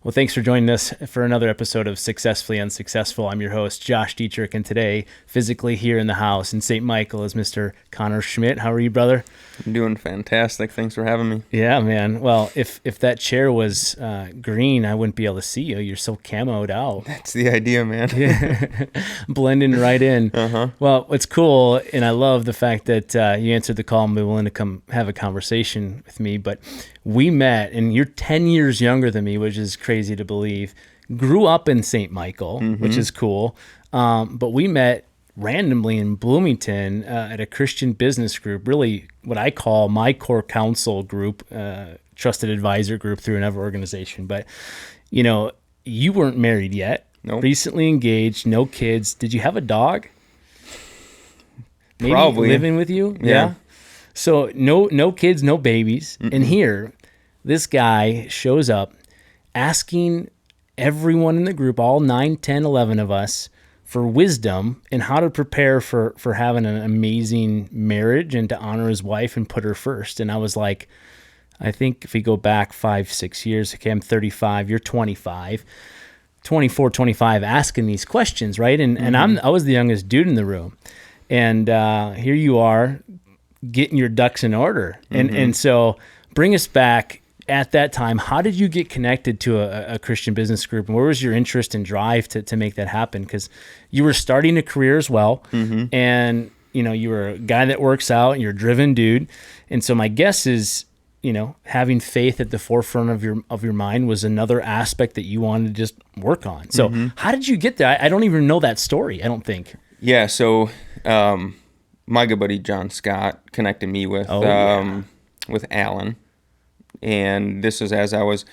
Well, thanks for joining us for another episode of Successfully Unsuccessful. I'm your host, Josh Dietrich, and today, physically here in the house in St. Michael is Mr. Connor Schmidt. How are you, brother? I'm doing fantastic. Thanks for having me. Yeah, man. Well, if that chair was green, I wouldn't be able to see you. You're so camoed out. That's the idea, man. Yeah. Blending right in. Uh-huh. Well, it's cool, and I love the fact that you answered the call and be willing to come have a conversation with me. But we met, and you're 10 years younger than me, which is crazy to believe. Grew up in St. Michael, which is cool. But we met randomly in Bloomington at a Christian business group, really what I call my core counsel group, trusted advisor group through another organization. But, you know, you weren't married yet. Nope. Recently engaged, no kids. Did you have a dog? Maybe Probably. living with you? Yeah. So no kids, no babies. And here, this guy shows up asking everyone in the group, all 9, 10, 11 of us, for wisdom and how to prepare for having an amazing marriage and to honor his wife and put her first. And I was like, I think if we go back 5, 6 years, okay, I'm 35, you're 25, 24, 25, asking these questions, right? And I was the youngest dude in the room. And here you are getting your ducks in order. And so bring us back at that time. How did you get connected to a Christian business group? And where was your interest and drive to make that happen? Because you were starting a career as well. And, you know, you were a guy that works out and you're a driven dude. And so my guess is, you know, having faith at the forefront of your mind was another aspect that you wanted to just work on. So how did you get there? I don't even know that story, I don't think. Yeah, so my good buddy John Scott connected me with Alan. And this is as I was,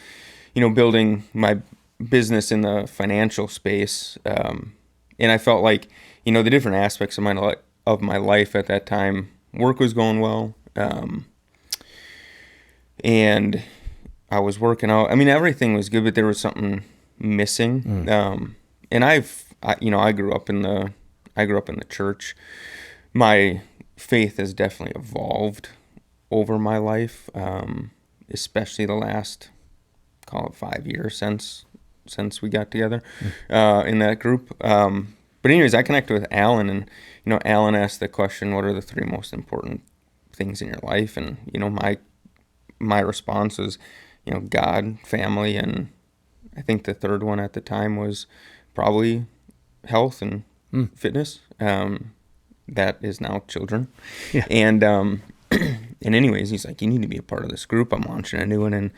you know, building my business in the financial space. And I felt like, you know, the different aspects of my life at that time, work was going well. And I was working out. I mean, everything was good, but there was something missing. And I grew up in the church. My faith has definitely evolved over my life. Especially the last, call it 5 years since we got together in that group. But anyways, I connected with Alan, and you know, Alan asked the question, "What are the 3 most important things in your life?" And you know, my response was, you know, God, family, and I think the third one at the time was probably health and fitness. That is now children, And anyways, he's like, you need to be a part of this group. I'm launching a new one in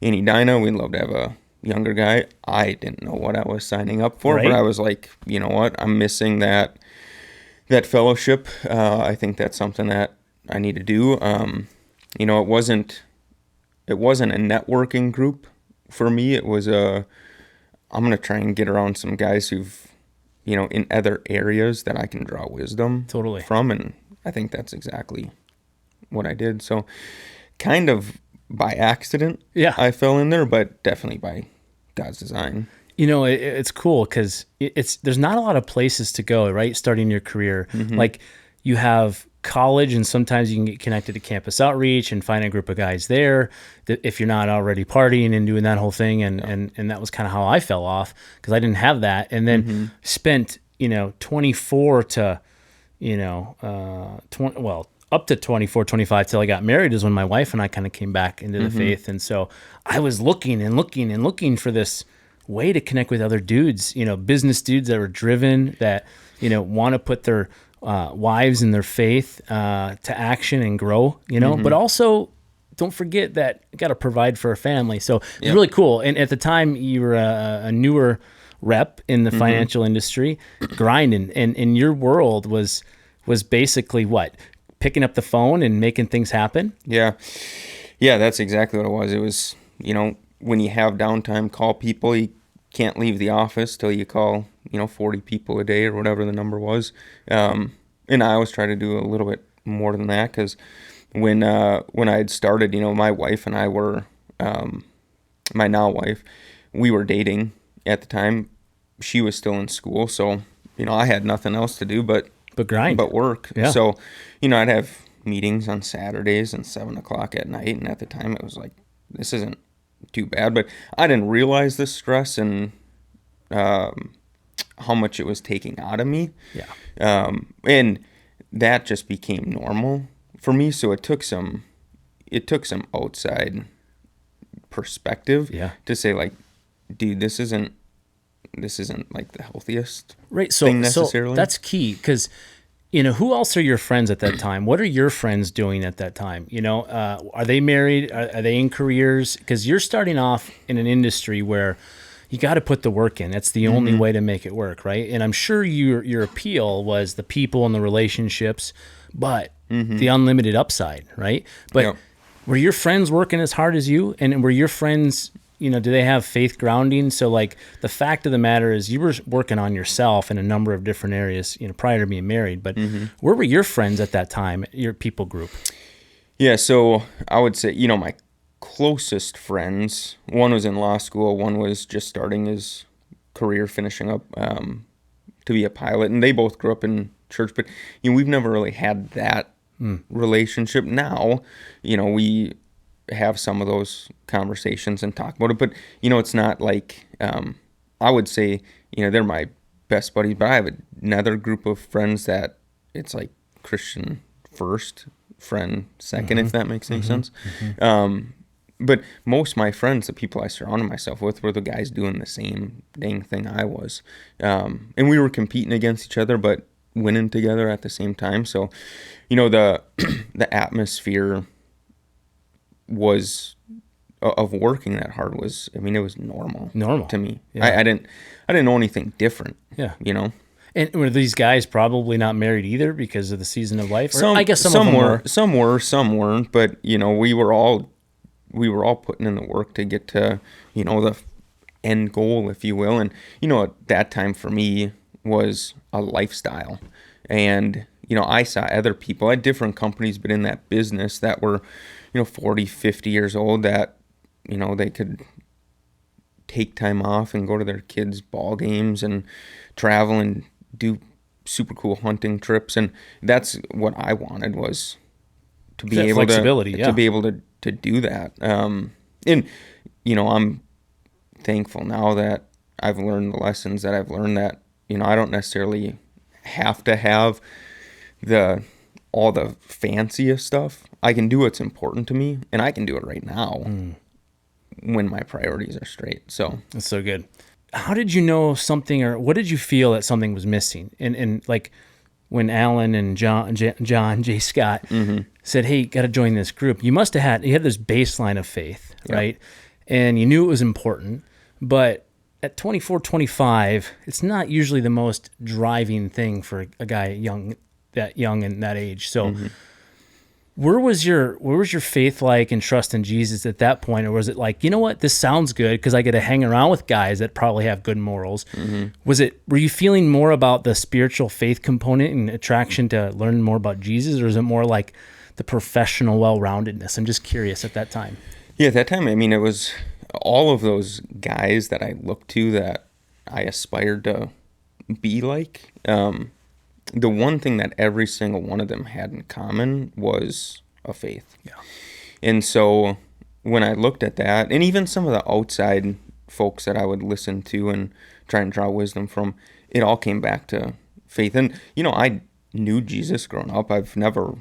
Edina. We'd love to have a younger guy. I didn't know what I was signing up for, but I was like, you know what? I'm missing that fellowship. I think that's something that I need to do. You know, it wasn't a networking group for me. It was I'm going to try and get around some guys who've, you know, in other areas that I can draw wisdom from. And I think that's exactly what I did. So kind of by accident, I fell in there, but definitely by God's design. You know, it's cool because there's not a lot of places to go, right? Starting your career. Like you have college, and sometimes you can get connected to campus outreach and find a group of guys there that if you're not already partying and doing that whole thing. And that was kind of how I fell off because I didn't have that. And then spent, you know, 24 to, you know, up to 24, 25 till I got married is when my wife and I kind of came back into the faith. And so I was looking for this way to connect with other dudes, you know, business dudes that were driven, that, you know, want to put their wives and their faith to action and grow, you know, but also don't forget that you got to provide for a family. So it's really cool. And at the time you were a newer rep in the financial industry, grinding, and your world was basically what? Picking up the phone and making things happen? Yeah, that's exactly what it was. It was, you know, when you have downtime, call people. You can't leave the office till you call, you know, 40 people a day or whatever the number was. And I always try to do a little bit more than that because when I had started, you know, my wife and I were, my now wife, we were dating at the time. She was still in school, so, you know, I had nothing else to do but grind, but work. Yeah. So, you know, I'd have meetings on Saturdays and 7:00 at night. And at the time it was like, this isn't too bad. But I didn't realize the stress and how much it was taking out of me. Yeah. And that just became normal for me. So it took some outside perspective to say, like, dude, this isn't like the healthiest thing necessarily. So that's key, because who else are your friends at that time? What are your friends doing at that time? Are they married? Are they in careers? Because you're starting off in an industry where you got to put the work in. That's the only way to make it work, right? And I'm sure your appeal was the people and the relationships, but the unlimited upside, right? But were your friends working as hard as you? And were your friends, do they have faith grounding? So, like, the fact of the matter is you were working on yourself in a number of different areas, prior to being married. But where were your friends at that time, your people group? Yeah, so I would say, my closest friends, one was in law school, one was just starting his career, finishing up to be a pilot, and they both grew up in church. But we've never really had that relationship. Now, we have some of those conversations and talk about it, but it's not like I would say they're my best buddies, but I have another group of friends that it's like Christian first, friend second, if that makes any sense. But most of my friends, the people I surrounded myself with, were the guys doing the same dang thing I was. And we were competing against each other, but winning together at the same time. So, the atmosphere was of working that hard was, it was normal to me. Yeah. I didn't know anything different. Yeah. And were these guys probably not married either because of the season of life? I guess some of them were. Some were, some weren't. But we were all putting in the work to get to the end goal, if you will. And at that time for me was a lifestyle. And I saw other people at different companies, but in that business that were 40, 50 years old, that they could take time off and go to their kids' ball games and travel and do super cool hunting trips. And that's what I wanted, was to be able to be able to do that. And I'm thankful now that I've learned the lessons that I've learned, that I don't necessarily have to have all the fanciest stuff. I can do what's important to me, and I can do it right now when my priorities are straight. So that's so good. How did you know something, or what did you feel that something was missing? And like when Alan and John J. Scott said, "Hey, got to join this group," you had this baseline of faith, right? And you knew it was important, but at 24, 25, it's not usually the most driving thing for a guy that young and that age. So where was your faith like and trust in Jesus at that point? Or was it like, what, this sounds good because I get to hang around with guys that probably have good morals. Were you feeling more about the spiritual faith component and attraction to learn more about Jesus? Or is it more like the professional well-roundedness? I'm just curious at that time. Yeah, at that time, it was all of those guys that I looked to, that I aspired to be like. The one thing that every single one of them had in common was a faith. Yeah. And so when I looked at that, and even some of the outside folks that I would listen to and try and draw wisdom from, it all came back to faith. And, I knew Jesus growing up. I've never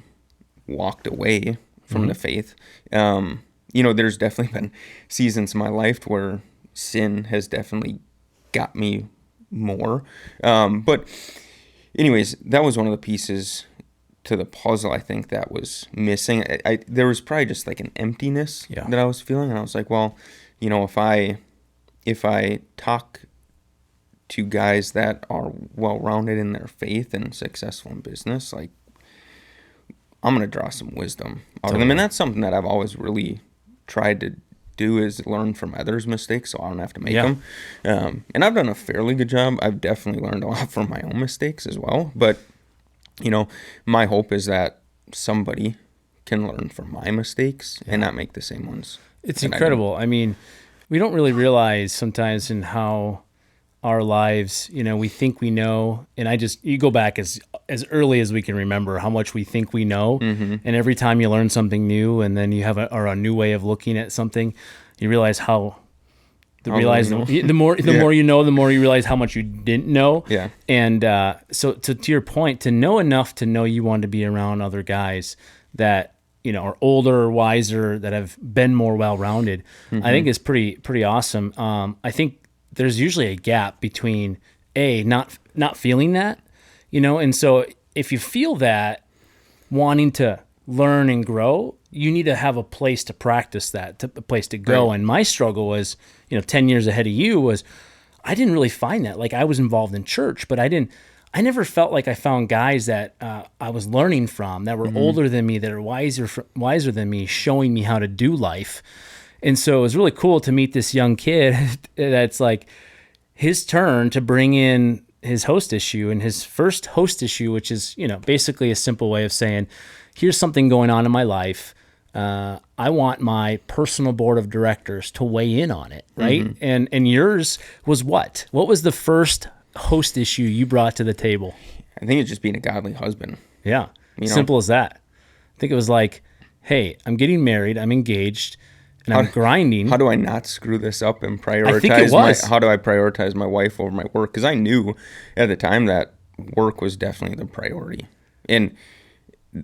walked away from the faith. There's definitely been seasons in my life where sin has definitely got me more. But anyways, that was one of the pieces to the puzzle, I think, that was missing. There was probably just like an emptiness that I was feeling. And I was like, well, if I talk to guys that are well-rounded in their faith and successful in business, like, I'm going to draw some wisdom out of them. And that's something that I've always really tried to do, is learn from others' mistakes so I don't have to make them. And I've done a fairly good job. I've definitely learned a lot from my own mistakes as well. But, my hope is that somebody can learn from my mistakes and not make the same ones. It's incredible. We don't really realize sometimes in how our lives, we think we know, and you go back as early as we can remember how much we think we know, and every time you learn something new, and then you have a new way of looking at something, You realize how the How realize little the more you know, the more you realize how much you didn't know. Yeah. And so to your point, to know enough to know you want to be around other guys that are older or wiser, that have been more well-rounded, I think is pretty awesome. I think there's usually a gap between not feeling that, and so if you feel that, wanting to learn and grow, you need to have a place to practice that, a place to go. Right. And my struggle was, 10 years ahead of you, was I didn't really find that. Like, I was involved in church, but I never felt like I found guys that I was learning from, that were older than me, that are wiser than me, showing me how to do life. And so it was really cool to meet this young kid that's like his turn to bring in his host issue, and his first host issue, which is, basically a simple way of saying, here's something going on in my life. I want my personal board of directors to weigh in on it, right? And yours was what? What was the first host issue you brought to the table? I think it's just being a godly husband. Yeah, simple as that. I think it was like, hey, I'm getting married, I'm engaged, and I'm grinding. How do I not screw this up and prioritize? I think it was. How do I prioritize my wife over my work? Because I knew at the time that work was definitely the priority, and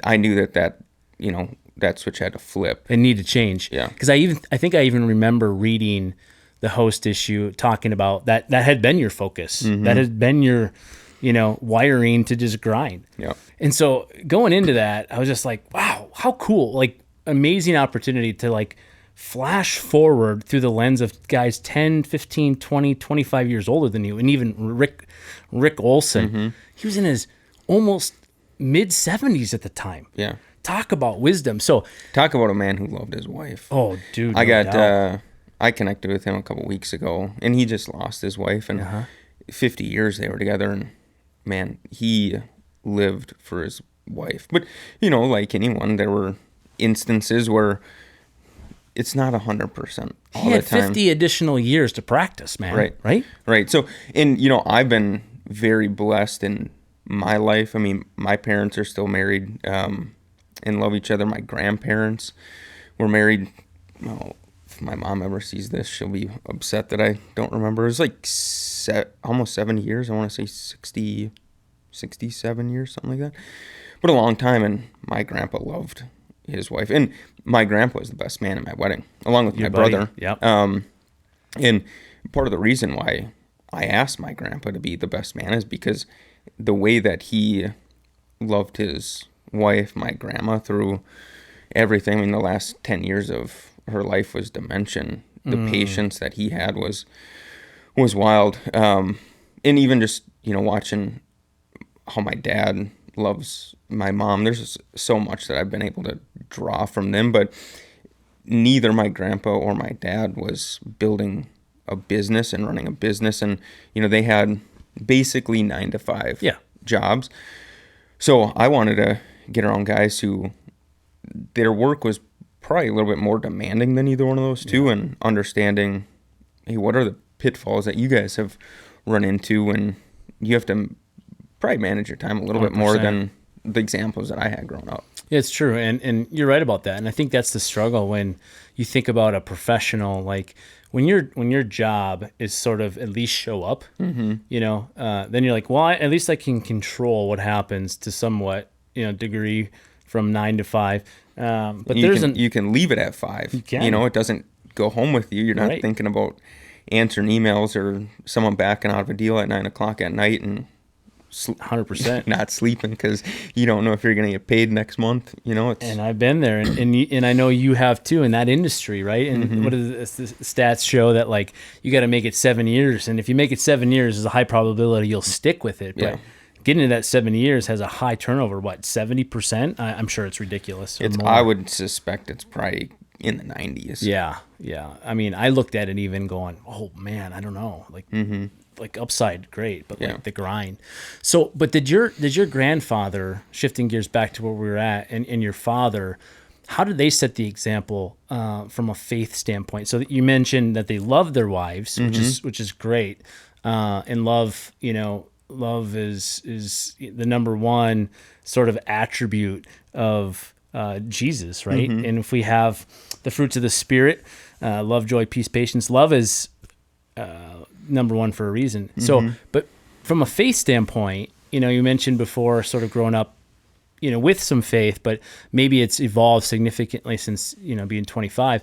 I knew that switch had to flip. It needed to change. Yeah. Because I think I even remember reading the host issue, talking about that had been your focus. That had been your, wiring to just grind. Yeah. And so going into that, I was just like, wow, how cool. Like, amazing opportunity to like flash forward through the lens of guys 10, 15, 20, 25 years older than you. And even Rick Olson, he was in his almost mid 70s at the time. Yeah. Talk about wisdom. So talk about a man who loved his wife. Oh, dude. I connected with him a couple weeks ago, and he just lost his wife, and 50 years they were together, and man, he lived for his wife. But, like anyone, there were instances where it's not 100% all the time. He had 50 additional years to practice, man. Right. So, and, I've been very blessed in my life. I mean, my parents are still married and love each other. My grandparents were married. Well, if my mom ever sees this, she'll be upset that I don't remember. It was like almost 70 years. I want to say 67 years, something like that. But a long time, and my grandpa loved his wife. And my grandpa was the best man at my wedding, along with my brother. Yep. And part of the reason why I asked my grandpa to be the best man is because the way that he loved his wife, my grandma, through everything. I mean, the last 10 years of her life was dementia. The patience that he had was wild. And even just, watching how my dad loves my mom, there's so much that I've been able to draw from them, but neither my grandpa or my dad was building a business and running a business. And, they had basically 9 to 5 jobs. So I wanted to get around guys who their work was probably a little bit more demanding than either one of those two, and understanding, hey, what are the pitfalls that you guys have run into, and you have to probably manage your time a little 100%. Bit more than the examples that I had growing up. Yeah, it's true. And you're right about that. And I think that's the struggle when you think about a professional, like when your job is sort of at least show up, then you're like, well, at least I can control what happens to somewhat, degree from 9 to 5. But you can leave it at 5. You can. It doesn't go home with you. You're not thinking about answering emails or someone backing out of a deal at 9 o'clock at night and 100% not sleeping because you don't know if you're going to get paid next month. And I've been there, and I know you have too in that industry, right? And what does the stats show that like you got to make it 7 years, and if you make it 7 years, there's a high probability you'll stick with it. But getting to that 7 years has a high turnover. What, 70%? I'm sure it's ridiculous. I would suspect it's probably in the 90s. Yeah. I mean, I looked at it even going, oh man, I don't know, like upside great, but like the grind. So, but did your grandfather, shifting gears back to where we were at, and your father, how did they set the example from a faith standpoint? So that you mentioned that they love their wives, which is great, and love is the number one sort of attribute of Jesus, right? And if we have the fruits of the Spirit, love, joy, peace, patience, love is number one for a reason. So, but from a faith standpoint, you mentioned before sort of growing up, with some faith, but maybe it's evolved significantly since, being 25.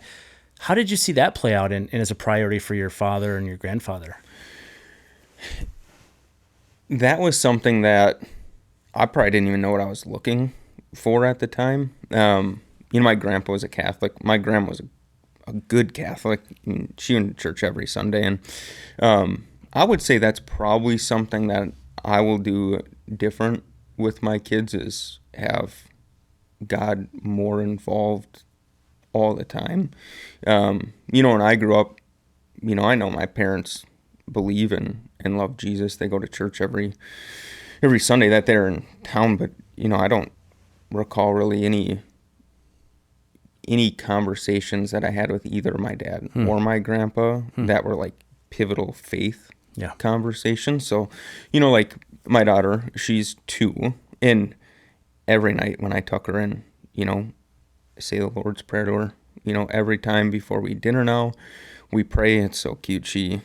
How did you see that play out and as a priority for your father and your grandfather? That was something that I probably didn't even know what I was looking for at the time. My grandpa was a Catholic. My grandma was a good Catholic. She went to church every Sunday. And I would say that's probably something that I will do different with my kids, is have God more involved all the time. When I grew up, I know my parents believe and love Jesus. They go to church every Sunday that they're in town, but I don't recall really any conversations that I had with either my dad or my grandpa that were like pivotal faith conversations. So, like my daughter, she's 2, and every night when I tuck her in, say the Lord's Prayer to her. Every time before we eat dinner now, we pray. It's so cute.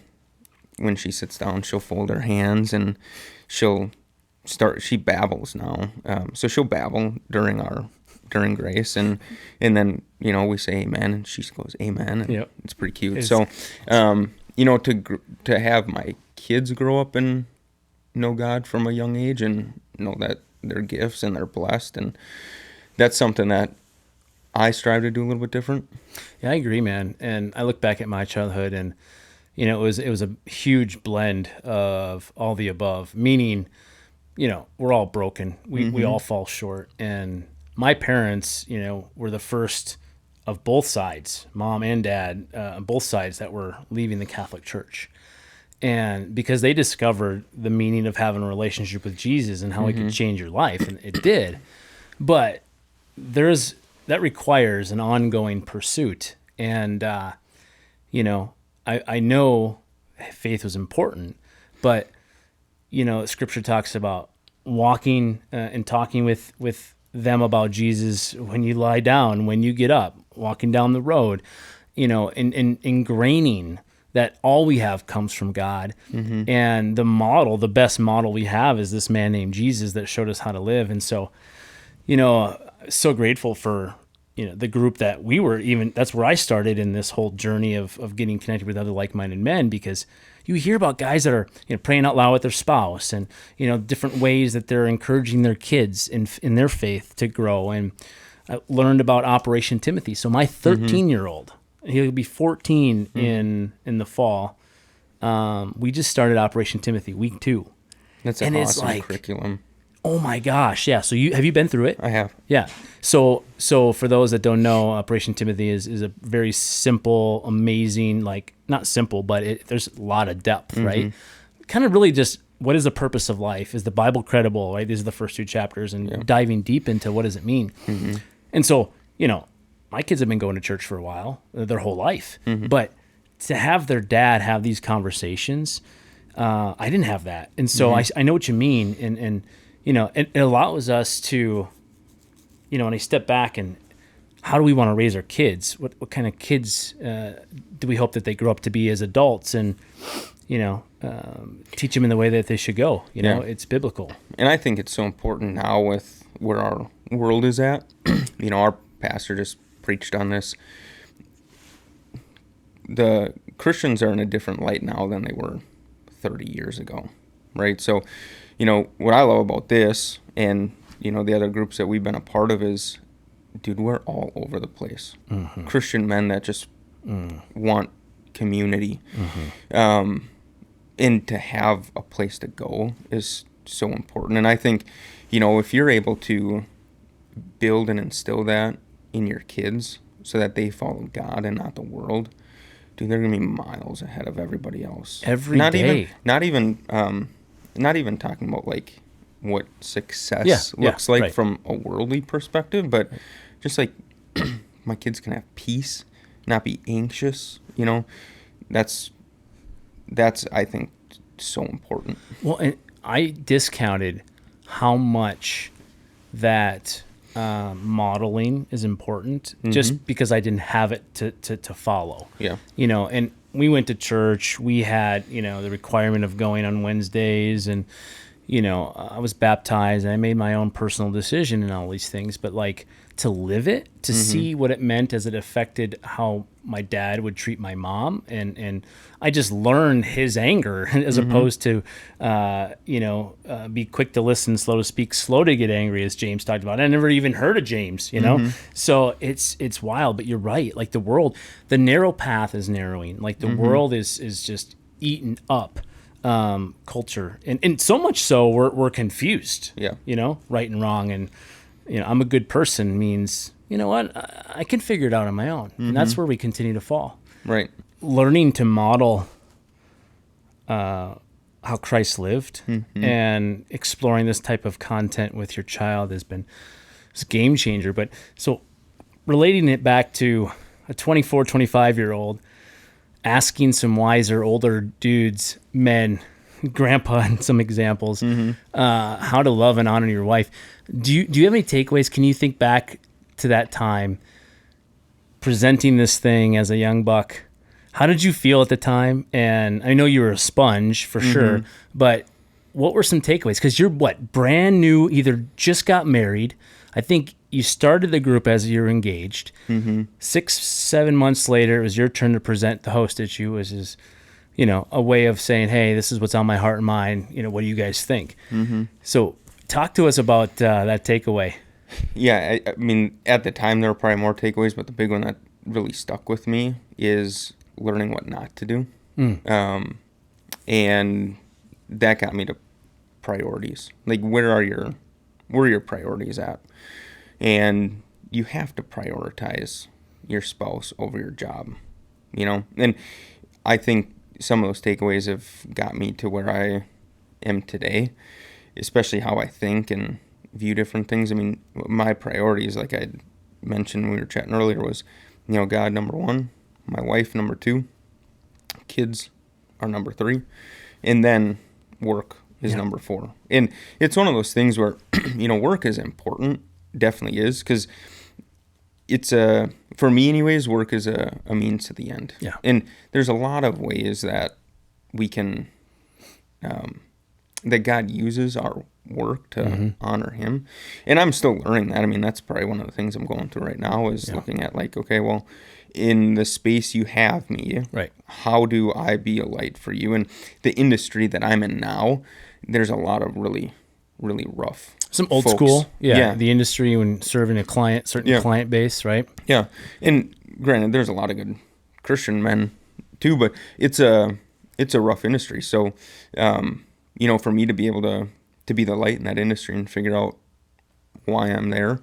When she sits down, she'll fold her hands and she babbles now. So she'll babble during grace, and then, we say amen, and she goes amen. And it's pretty cute. So, to have my kids grow up and know God from a young age and know that they're gifts and they're blessed, and that's something that I strive to do a little bit different. Yeah, I agree, man. And I look back at my childhood, and it was a huge blend of all the above, meaning, we're all broken. We all fall short. And my parents, were the first of both sides, mom and dad, both sides, that were leaving the Catholic Church. And because they discovered the meaning of having a relationship with Jesus and how it could change your life, and it did. But that requires an ongoing pursuit. And, I know faith was important, but, Scripture talks about walking and talking with them about Jesus when you lie down, when you get up, walking down the road, and ingraining that all we have comes from God. And the best model we have is this man named Jesus that showed us how to live. And so, so grateful for, the group that we were that's where I started in this whole journey of getting connected with other like-minded men, because you hear about guys that are, praying out loud with their spouse, and, different ways that they're encouraging their kids in their faith to grow. And I learned about Operation Timothy. So my 13-year-old, he'll be 14 in the fall. We just started Operation Timothy week 2. That's an awesome curriculum. Oh my gosh, yeah. So have you been through it? I have. Yeah. So for those that don't know, Operation Timothy is a very simple, amazing, not simple, but there's a lot of depth, right? Kind of really just, what is the purpose of life? Is the Bible credible, right? These are the first 2 chapters, and diving deep into what does it mean. And so, my kids have been going to church for a while, their whole life, but to have their dad have these conversations, I didn't have that. And so I know what you mean. And it allows us to, when I step back, and how do we want to raise our kids? What kind of kids do we hope that they grow up to be as adults, and, teach them in the way that they should go? It's biblical. And I think it's so important now with where our world is at. Our pastor just preached on this. The Christians are in a different light now than they were 30 years ago, right? So, what I love about this, and, the other groups that we've been a part of, is, dude, we're all over the place. Christian men that just want community. And to have a place to go is so important. And I think, if you're able to build and instill that in your kids so that they follow God and not the world, dude, they're going to be miles ahead of everybody else. Every day. Not even talking about what success looks like from a worldly perspective, but just my kids can have peace, not be anxious. That's I think so important. Well, and I discounted how much that modeling is important, just because I didn't have it to follow. Yeah. And we went to church. We had, the requirement of going on Wednesdays, and, I was baptized, and I made my own personal decision and all these things. But like, to live it, to see what it meant as it affected how my dad would treat my mom, and I just learned his anger as opposed to, be quick to listen, slow to speak, slow to get angry, as James talked about. I never even heard of James, So it's wild, but you're right. Like, the narrow path is narrowing. Like, the world is just eaten up. Culture, and so much so we're confused. Yeah. Right and wrong, and I'm a good person means, what, I can figure it out on my own, and that's where we continue to fall. Right. Learning to model how Christ lived, and exploring this type of content with your child has been a game changer. But so, relating it back to a 24, 25-year-old asking some wiser, older dudes, men, grandpa, and some examples, how to love and honor your wife. Do you have any takeaways? Can you think back to that time, presenting this thing as a young buck? How did you feel at the time? And I know you were a sponge for sure, but what were some takeaways? Because you're brand new, either just got married. I think you started the group as you were engaged. 6-7 months later, it was your turn to present the host issue, which is, a way of saying, hey, this is what's on my heart and mind. What do you guys think? So talk to us about that takeaway. Yeah, I mean, at the time, there were probably more takeaways, but the big one that really stuck with me is learning what not to do. And that got me to priorities. Like, where are your priorities at? And you have to prioritize your spouse over your job, And I think some of those takeaways have got me to where I am today, especially how I think and view different things. I mean, my priorities, like I mentioned when we were chatting earlier, was, God number 1, my wife number 2, kids are number 3, and then work is number 4. And it's one of those things where, work is important. Definitely is, because it's for me anyways, work is a means to the end. Yeah. And there's a lot of ways that we can that God uses our work to honor him. And I'm still learning that. I mean, that's probably one of the things I'm going through right now is looking at, like, okay, well, in the space you have me, right, how do I be a light for you? And the industry that I'm in now, there's a lot of really rough, some old folks. school, the industry when serving a certain client base, right? Yeah, and granted, there's a lot of good Christian men too, but it's a rough industry. So, for me to be able to be the light in that industry and figure out why I'm there,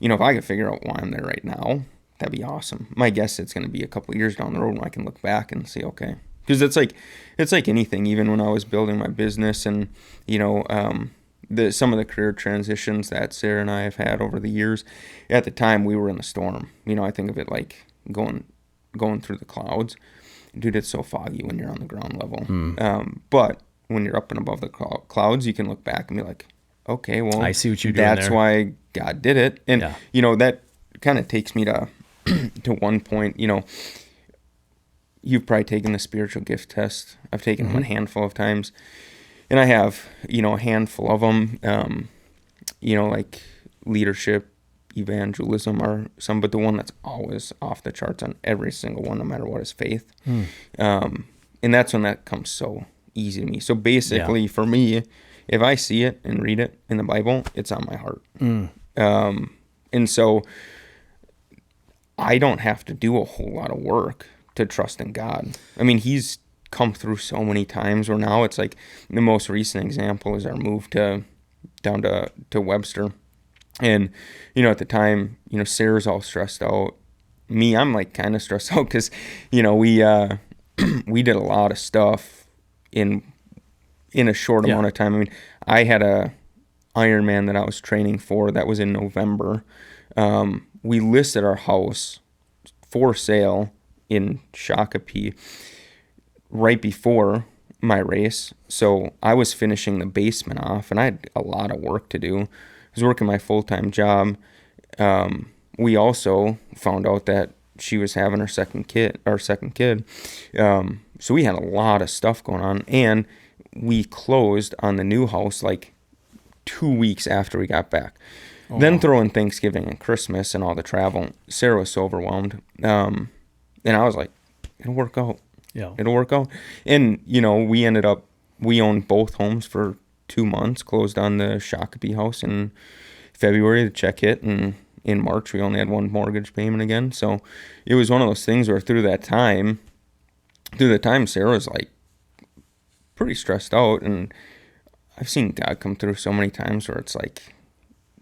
if I could figure out why I'm there right now, that'd be awesome. My guess it's going to be a couple of years down the road when I can look back and see, okay, because it's like anything. Even when I was building my business and some of the career transitions that Sarah and I have had over the years, at the time we were in the storm. I think of it like going through the clouds. Dude, it's so foggy when you're on the ground level. But when you're up and above the clouds, you can look back and be like, okay, well, I see what you're doing that's there. why God did it. And, that kind of takes me to one point. You've probably taken the spiritual gift test. I've taken them a handful of times. And I have, a handful of them, like leadership, evangelism are some, but the one that's always off the charts on every single one, no matter what, is faith. And that's when that comes so easy to me. So basically for me, if I see it and read it in the Bible, it's on my heart. And so I don't have to do a whole lot of work to trust in God. I mean, he's come through so many times where now it's like the most recent example is our move down to Webster. And, at the time, Sarah's all stressed out. Me, I'm like kind of stressed out because, we did a lot of stuff in a short amount of time. I mean, I had a Ironman that I was training for that was in November. We listed our house for sale in Shakopee right before my race. So I was finishing the basement off and I had a lot of work to do. I was working my full-time job we also found out that she was having our second kid. So we had a lot of stuff going on, and we closed on the new house like 2 weeks after we got back. Then throw in Thanksgiving and Christmas and all the travel. Sarah was so overwhelmed. And I was like, it'll work out. Yeah. It'll work out. And, we owned both homes for 2 months, closed on the Shakopee house in February. The check hit, and in March we only had one mortgage payment again. So it was one of those things where through the time Sarah was like pretty stressed out, and I've seen God come through so many times where it's like,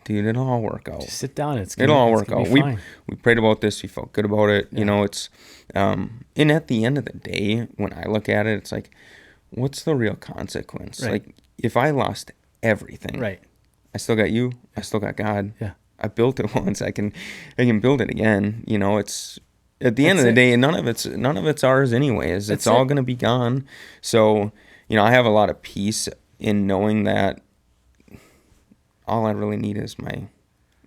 dude, it'll all work out. Just sit down. It'll all work out. We prayed about this. We felt good about it. Yeah. And at the end of the day, when I look at it, it's like, what's the real consequence? Right. Like, if I lost everything, right, I still got you. I still got God. Yeah. I built it once. I can build it again. It's at the end of the day, none of it's ours anyways. It's all going to be gone. So, I have a lot of peace in knowing that all I really need is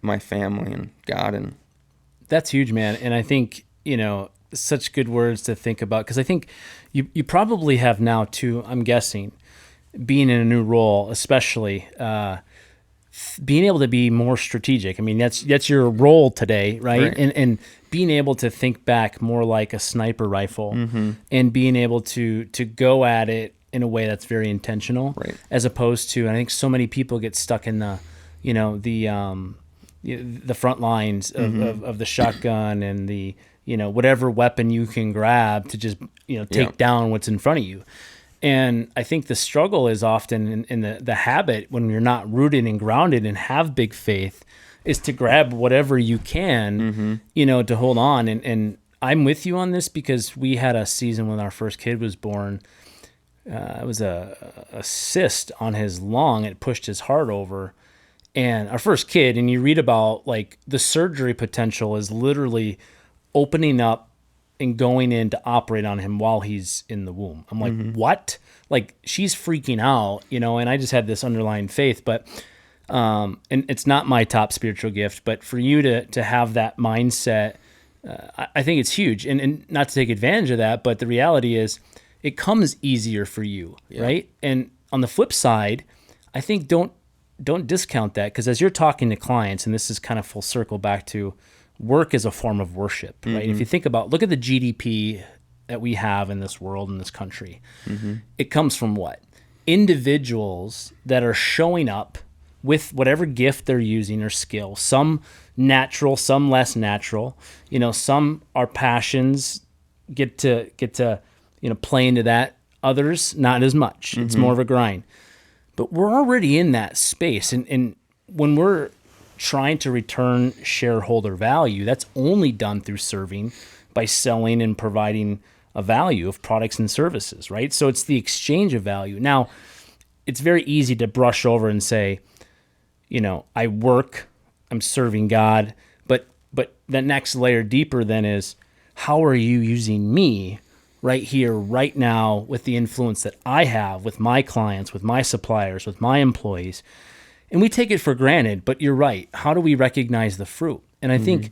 my family and God. And that's huge, man. And I think, such good words to think about, because I think you probably have now too, I'm guessing, being in a new role, especially being able to be more strategic. I mean, that's your role today, right? And being able to think back more like a sniper rifle, and being able to go at it in a way that's very intentional, right, as opposed to, I think so many people get stuck in the front lines of the shotgun and the, whatever weapon you can grab to just, take down what's in front of you. And I think the struggle is often in the habit, when you're not rooted and grounded and have big faith, is to grab whatever you can, to hold on. And I'm with you on this, because we had a season when our first kid was born. It was a cyst on his lung. It pushed his heart over. And our first kid, and you read about like the surgery potential is literally opening up and going in to operate on him while he's in the womb. I'm like, what? Like, she's freaking out, and I just had this underlying faith, but, and it's not my top spiritual gift, but for you to have that mindset, I think it's huge, and not to take advantage of that, but the reality is it comes easier for you. Right. And on the flip side, I think don't discount that, because as you're talking to clients, and this is kind of full circle back to work as a form of worship, right? If you think about, look at the GDP that we have in this world, in this country. It comes from what? Individuals that are showing up with whatever gift they're using or skill, some natural, some less natural, some our passions get to play into that, others not as much. It's more of a grind. But we're already in that space. And when we're trying to return shareholder value, that's only done through serving, by selling and providing a value of products and services, right? So it's the exchange of value. Now, it's very easy to brush over and say, I work, I'm serving God, but the next layer deeper then is, how are you using me right here, right now, with the influence that I have with my clients, with my suppliers, with my employees? And we take it for granted, but you're right. How do we recognize the fruit? And I think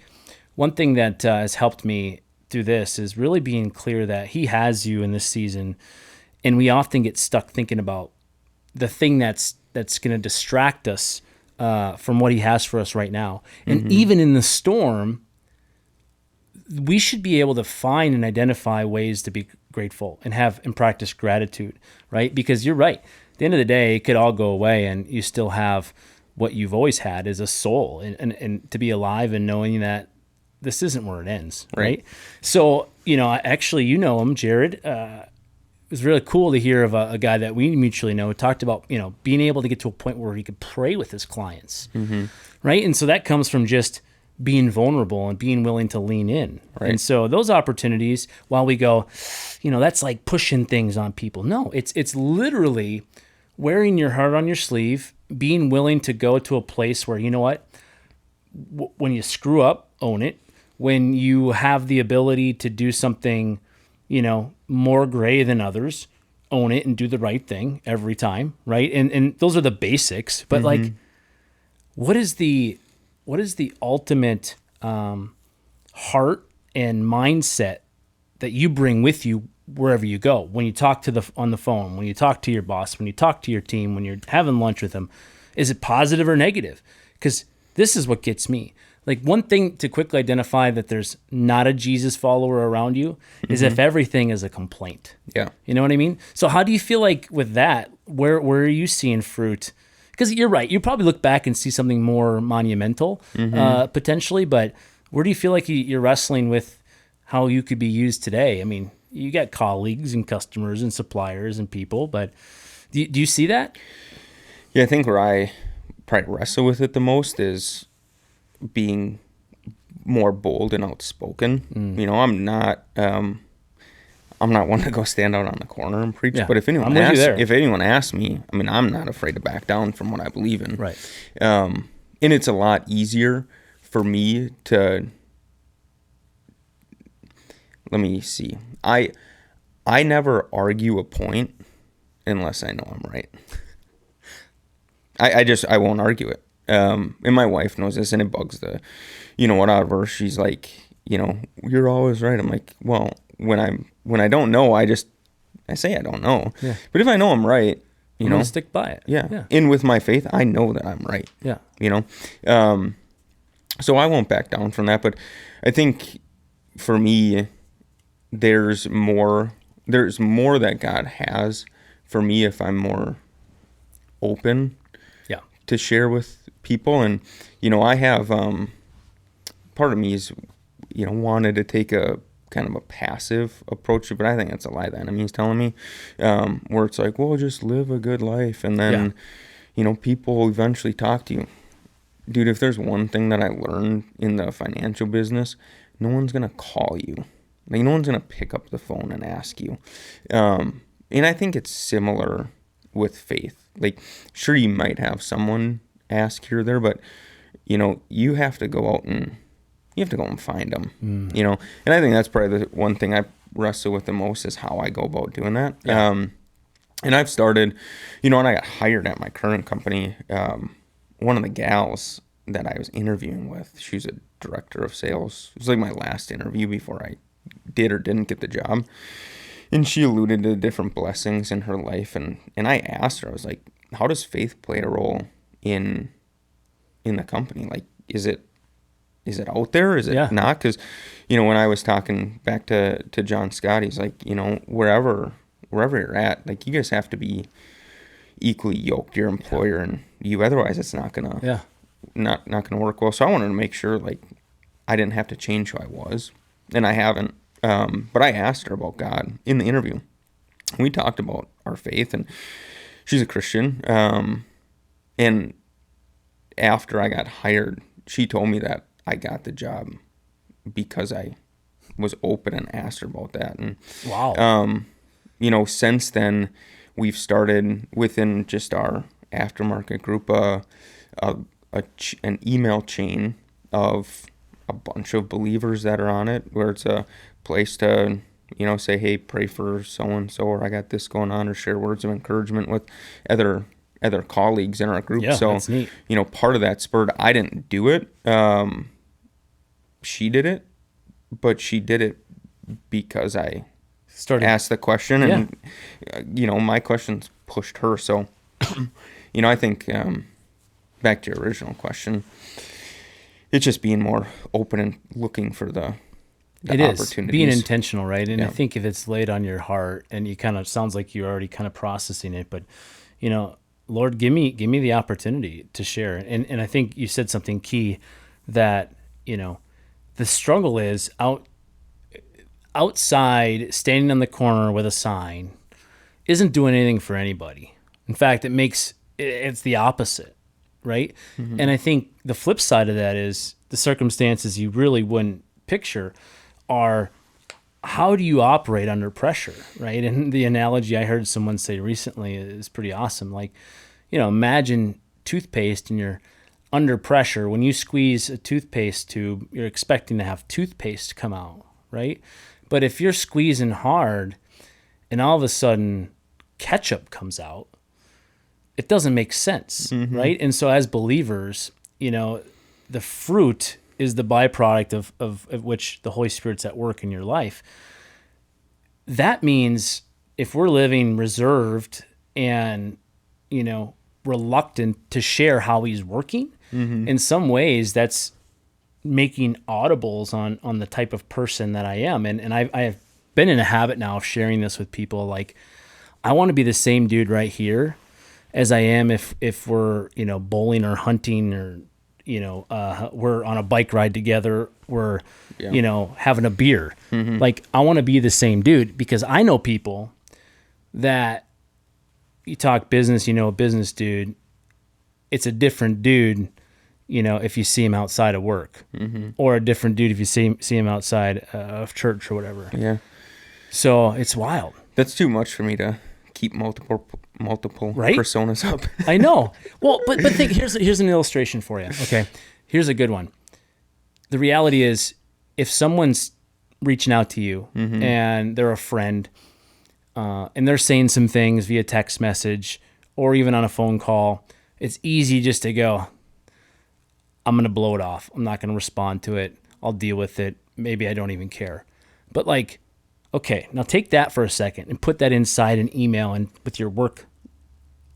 one thing that has helped me through this is really being clear that He has you in this season. And we often get stuck thinking about the thing that's going to distract us from what He has for us right now. And even in the storm, we should be able to find and identify ways to be grateful and practice gratitude, right? Because you're right. At the end of the day, it could all go away, and you still have what you've always had, is a soul, and to be alive and knowing that this isn't where it ends, right? So, actually, him, Jared. It was really cool to hear of a guy that we mutually know who talked about, being able to get to a point where he could pray with his clients, right? And so that comes from just being vulnerable and being willing to lean in. Right. And so those opportunities, while we go, that's like pushing things on people. No, it's literally wearing your heart on your sleeve, being willing to go to a place where, when you screw up, own it. When you have the ability to do something, more gray than others, own it and do the right thing every time, right? And those are the basics. But like, what is the what is the ultimate heart and mindset that you bring with you wherever you go? When you talk on the phone, when you talk to your boss, when you talk to your team, when you're having lunch with them, is it positive or negative? Because this is what gets me. Like, one thing to quickly identify that there's not a Jesus follower around you is if everything is a complaint. Yeah. You know what I mean? So how do you feel like with that? Where are you seeing fruit? Because you're right. You probably look back and see something more monumental, potentially. But where do you feel like you're wrestling with how you could be used today? I mean, you got colleagues and customers and suppliers and people, but do you see that? Yeah, I think where I probably wrestle with it the most is being more bold and outspoken. You know, I'm not one to go stand out on the corner and preach. Yeah, but if I'm anyone with you there. asks me, I mean, I'm not afraid to back down from what I believe in. Right. And it's a lot easier for me to. Let me see. I never argue a point unless I know I'm right. I won't argue it. And my wife knows this, and it bugs the, what out of her. She's like, you're always right. I'm like, well, when I don't know, I say I don't know. Yeah. But if I know I'm right, I'm gonna stick by it. Yeah. And with my faith, I know that I'm right. Yeah. So I won't back down from that. But I think for me, there's more that God has for me if I'm more open to share with people. And I have part of me is wanted to take a kind of a passive approach, but I think that's a lie the enemy's telling me, where it's like, well, just live a good life, and then people will eventually talk to you. Dude, if there's one thing that I learned in the financial business, no one's gonna call you. Like, no one's gonna pick up the phone and ask you. And I think it's similar with faith. Like, sure, you might have someone ask here or there, but you have to go out and find them. And I think that's probably the one thing I wrestle with the most is how I go about doing that. Yeah. And I've started, when I got hired at my current company, one of the gals that I was interviewing with, she was a director of sales. It was like my last interview before I did or didn't get the job. And she alluded to different blessings in her life. And I asked her, I was like, how does faith play a role in the company? Like, is it out there? Is it not? Because, when I was talking back to John Scott, he's like, wherever you're at, like, you guys have to be equally yoked, your employer and you. Otherwise, it's not gonna not gonna work well. So I wanted to make sure, like, I didn't have to change who I was, and I haven't. But I asked her about God in the interview. We talked about our faith, and she's a Christian. And after I got hired, she told me that I got the job because I was open and asked her about that. And wow. Since then, we've started within just our aftermarket group an email chain of a bunch of believers that are on it, where it's a place to say, hey, pray for so and so, or I got this going on, or share words of encouragement with other colleagues in our group. Yeah, so that's neat. Part of that spurred. I didn't do it. She did it, but she did it because I asked the question, and my questions pushed her. So I think back to your original question, it's just being more open and looking for the opportunities. Is being intentional, right? And Yeah. I think if it's laid on your heart, and you kind of sounds like you're already kind of processing it, but Lord, give me the opportunity to share. And I think you said something key, that the struggle is outside, standing on the corner with a sign isn't doing anything for anybody. In fact, it's the opposite, right? Mm-hmm. And I think the flip side of that is the circumstances you really wouldn't picture are, how do you operate under pressure, right? And the analogy I heard someone say recently is pretty awesome. Like, imagine toothpaste and you're under pressure. When you squeeze a toothpaste tube, you're expecting to have toothpaste come out, right? But if you're squeezing hard and all of a sudden ketchup comes out, it doesn't make sense, right? And so as believers, the fruit is the byproduct of which the Holy Spirit's at work in your life. That means if we're living reserved and, reluctant to share how he's working, in some ways that's making audibles on the type of person that I am. And I have been in a habit now of sharing this with people. Like, I want to be the same dude right here as I am if we're, bowling or hunting or, we're on a bike ride together, we're, having a beer. Like, I want to be the same dude, because I know people that you talk business, a business dude, it's a different dude, if you see him outside of work, or a different dude if you see him outside of church or whatever. Yeah. So it's wild. That's too much for me to keep multiple right? personas up. I know. Well, but think, here's an illustration for you. Okay. Here's a good one. The reality is, if someone's reaching out to you and they're a friend, and they're saying some things via text message or even on a phone call, it's easy just to go, I'm going to blow it off. I'm not going to respond to it. I'll deal with it. Maybe I don't even care. But like, okay, now take that for a second and put that inside an email and with your work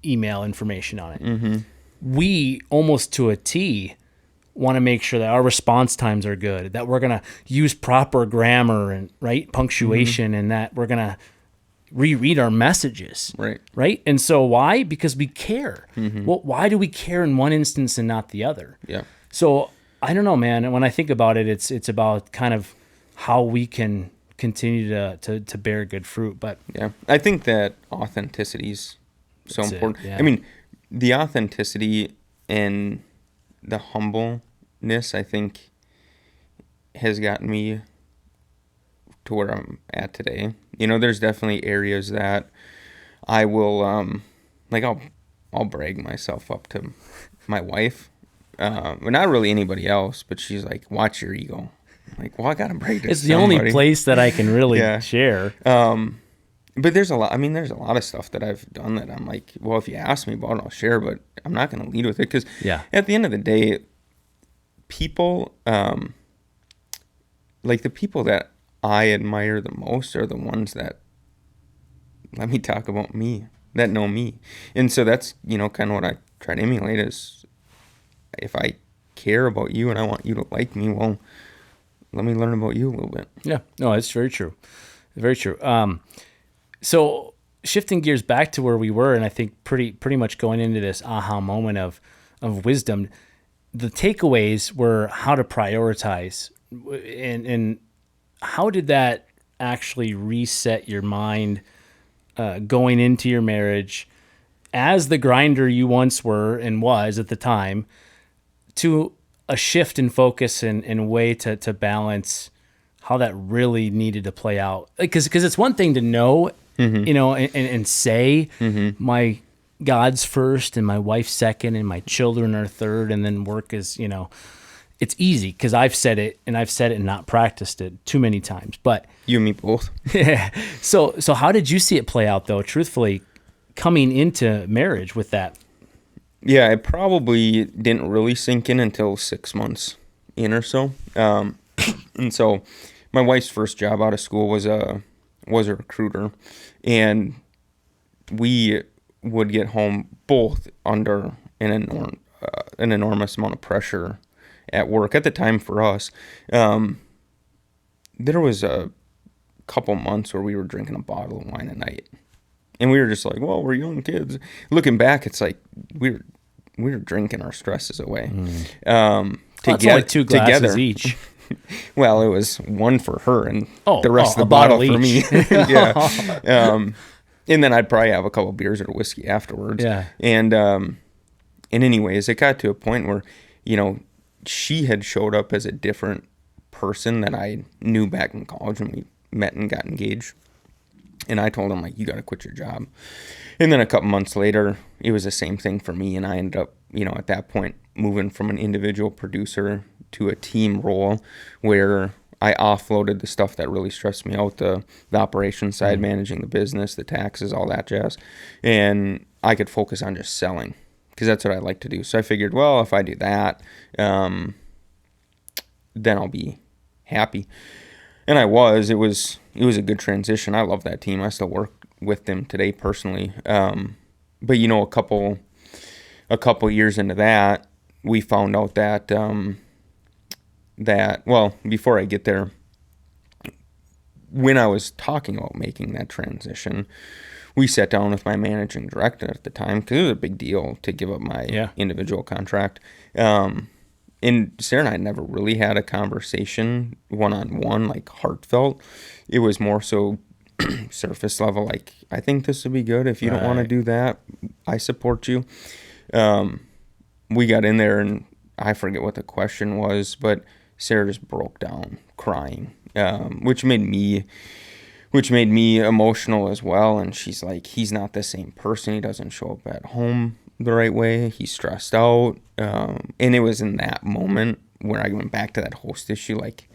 email information on it. We almost to a T want to make sure that our response times are good, that we're going to use proper grammar and punctuation, and that we're going to reread our messages. Right. And so why? Because we care. Well, why do we care in one instance and not the other? Yeah. So I don't know, man. When I think about it, it's about kind of how we can continue to bear good fruit. But yeah, I think that authenticity is so important. Yeah. I mean, the authenticity and the humbleness, I think, has gotten me to where I'm at today. There's definitely areas that I will, I'll brag myself up to my wife, but not really anybody else. But she's like, "Watch your ego." I'm like, well, I gotta brag to it's somebody. The only place that I can really share. But there's a lot. I mean, there's a lot of stuff that I've done that I'm like, well, if you ask me about it, I'll share. But I'm not gonna lead with it, because at the end of the day, people, like the people that I admire the most are the ones that let me talk about me, that know me. And so that's, kind of what I try to emulate is, if I care about you and I want you to like me, well, let me learn about you a little bit. Yeah. No, it's very true. Very true. So shifting gears back to where we were, and I think pretty much going into this aha moment of wisdom, the takeaways were how to prioritize, and how did that actually reset your mind going into your marriage as the grinder you once were and was at the time, to a shift in focus and way to balance how that really needed to play out? Because it's one thing to know, and say, my God's first and my wife's second and my children are third, and then work is, it's easy because I've said it and not practiced it too many times. But you and me both. Yeah. So how did you see it play out, though, truthfully, coming into marriage with that? Yeah, it probably didn't really sink in until 6 months in or so. And so my wife's first job out of school was a recruiter, and we would get home both under an enormous amount of pressure at work. At the time for us, there was a couple months where we were drinking a bottle of wine a night. And we were just like, well, we're young kids. Looking back, it's like we were drinking our stresses away. It's only 2 glasses together. Each. Well, it was one for her and the rest of the bottle for me. Yeah. And then I'd probably have a couple beers or whiskey afterwards. Yeah. And anyways, it got to a point where, she had showed up as a different person that I knew back in college when we met and got engaged. And I told him, like, you got to quit your job. And then a couple months later, it was the same thing for me. And I ended up, at that point, moving from an individual producer to a team role where I offloaded the stuff that really stressed me out, the operations side, managing the business, the taxes, all that jazz. And I could focus on just selling, because that's what I like to do. So I figured, well, if I do that, then I'll be happy. And I was. It was a good transition. I love that team. I still work with them today personally. But you know, a couple years into that, we found out that well, before I get there, when I was talking about making that transition, we sat down with my managing director at the time, because it was a big deal to give up my individual contract. And Sarah and I never really had a conversation one-on-one, like heartfelt. It was more so surface level, like, I think this would be good. If you don't want to do that, I support you. We got in there, and I forget what the question was, but Sarah just broke down crying, which made me emotional as well. And she's like, he's not the same person. He doesn't show up at home the right way. He's stressed out. And it was in that moment where I went back to that host issue, like,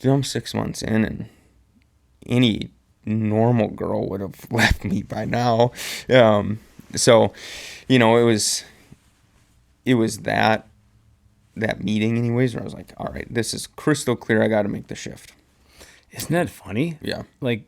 dude, I'm 6 months in, and any normal girl would have left me by now. So, you know, it was that meeting anyways, where I was like, all right, this is crystal clear. I got to make the shift. Isn't that funny? Yeah. Like,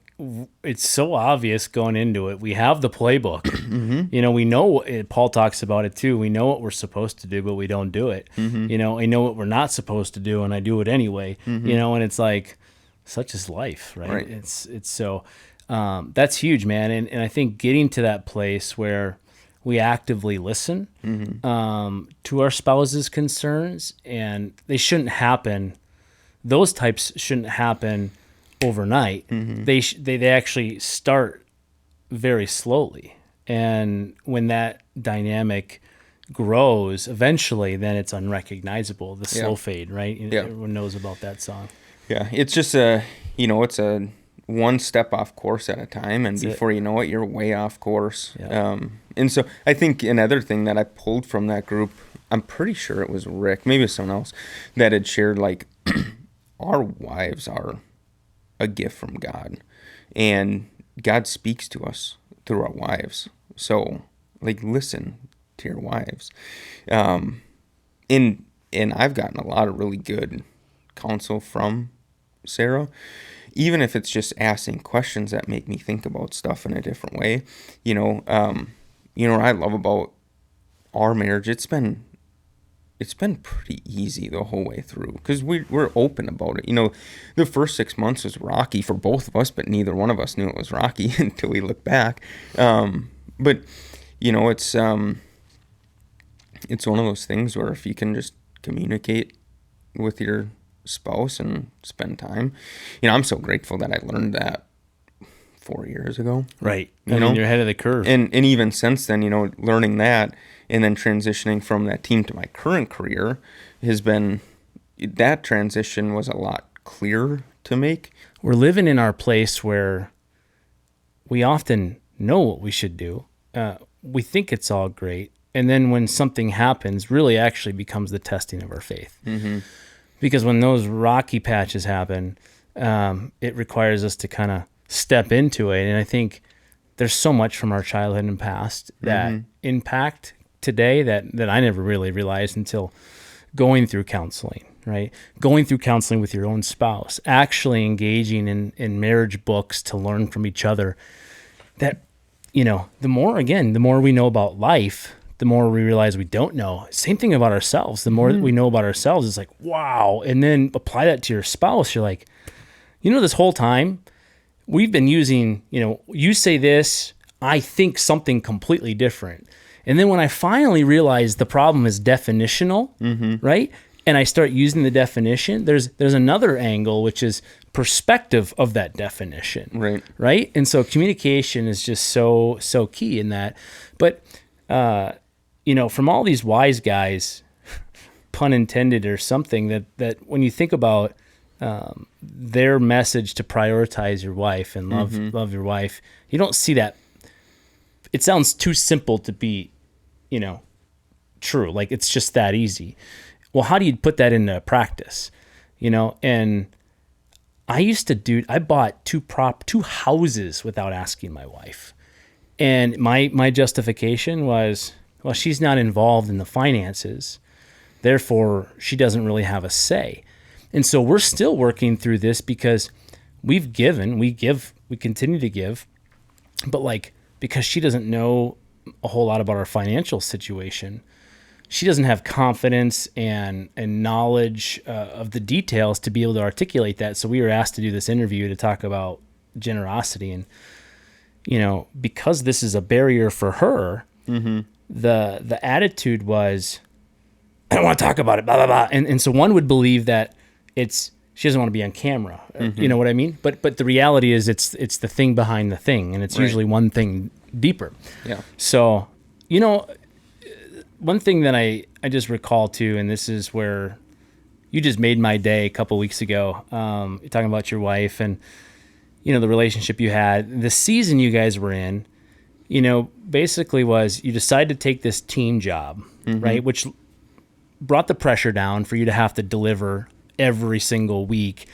it's so obvious going into it. We have the playbook. You know, we know Paul talks about it too. We know what we're supposed to do, but we don't do it. You know, I know what we're not supposed to do, and I do it anyway. You know, and it's like, such is life, right? It's so, that's huge, man. And I think getting to that place where we actively listen to our spouse's concerns, and they shouldn't happen. Those types shouldn't happen overnight. They actually start very slowly, and when that dynamic grows, eventually, then it's unrecognizable. The slow fade, right? Everyone knows about that song. Yeah, it's just it's a one step off course at a time, and before you know it, you're way off course. And so I think another thing that I pulled from that group, I'm pretty sure it was Rick, maybe it was someone else, that had shared, like, our wives are a gift from God, and God speaks to us through our wives. So, like, listen to your wives. And I've gotten a lot of really good counsel from Sarah, even if it's just asking questions that make me think about stuff in a different way. What I love about our marriage, it's been pretty easy the whole way through, because we're open about it. You know, the first 6 months was rocky for both of us, but neither one of us knew it was rocky until we look back. But you know, it's one of those things where if you can just communicate with your spouse and spend time, I'm so grateful that I learned that 4 years ago. Right. You're ahead of the curve. And even since then, learning that and then transitioning from that team to my current career that transition was a lot clearer to make. We're living in our place where we often know what we should do. We think it's all great. And then when something happens, really actually becomes the testing of our faith. Because when those rocky patches happen, it requires us to kind of step into it. And I think there's so much from our childhood and past that impact today that I never really realized until going through counseling, right? Going through counseling with your own spouse, actually engaging in marriage books to learn from each other. That, the more we know about life, the more we realize we don't know. Same thing about ourselves. The more that we know about ourselves, it's like, wow. And then apply that to your spouse. You're like, this whole time we've been using, you say this, I think something completely different. And then when I finally realized the problem is definitional, right? And I start using the definition, there's another angle, which is perspective of that definition. Right? And so communication is just so key in that. But, from all these wise guys, pun intended or something, that when you think about their message to prioritize your wife and love your wife, you don't see that. It sounds too simple to be, true. Like, it's just that easy. Well, how do you put that into practice? And I bought two houses without asking my wife. And my justification was, well, she's not involved in the finances, therefore she doesn't really have a say. And so we're still working through this because we continue to give, but like, because she doesn't know a whole lot about our financial situation, she doesn't have confidence and knowledge of the details to be able to articulate that. So we were asked to do this interview to talk about generosity. And, because this is a barrier for her, the attitude was, I don't want to talk about it, blah, blah, blah. And so one would believe that she doesn't want to be on camera. You know what I mean? But the reality is it's the thing behind the thing, and it's usually one thing deeper. Yeah. So, one thing that I just recall too, and this is where you just made my day a couple weeks ago, talking about your wife and, the relationship you had, the season you guys were in, basically was you decided to take this team job, right? Which brought the pressure down for you to have to deliver every single week,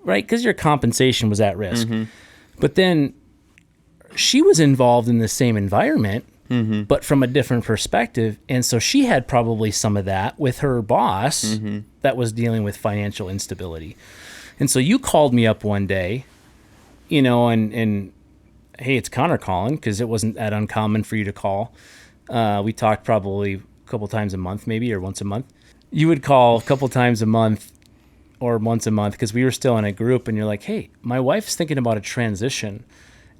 right? Because your compensation was at risk. But then she was involved in the same environment, but from a different perspective. And so she had probably some of that with her boss that was dealing with financial instability. And so you called me up one day, and hey, it's Connor calling, because it wasn't that uncommon for you to call. We talked probably a couple times a month, maybe, or once a month. You would call a couple times a month or once a month because we were still in a group, and you're like, hey, my wife's thinking about a transition,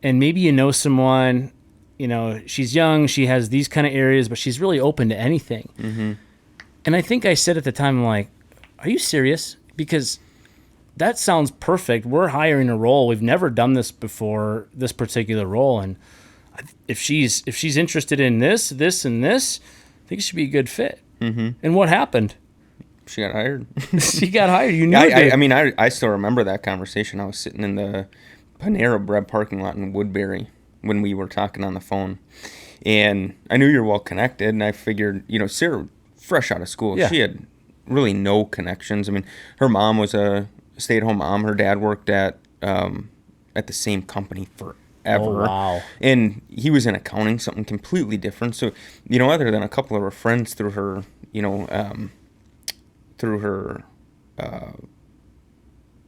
and maybe someone, she's young, she has these kind of areas, but she's really open to anything. And I think I said at the time, I'm like, are you serious? Because that sounds perfect. We're hiring a role. We've never done this before, this particular role. And if she's interested in this, and this, I think it should be a good fit. And what happened? She got hired. She got hired. You knew it. I still remember that conversation. I was sitting in the Panera Bread parking lot in Woodbury when we were talking on the phone. And I knew you were well connected, and I figured, Sarah, fresh out of school, she had really no connections. I mean, her mom was a stay-at-home mom. Her dad worked at the same company forever. Oh, wow. And he was in accounting, something completely different. So, other than a couple of her friends through her, it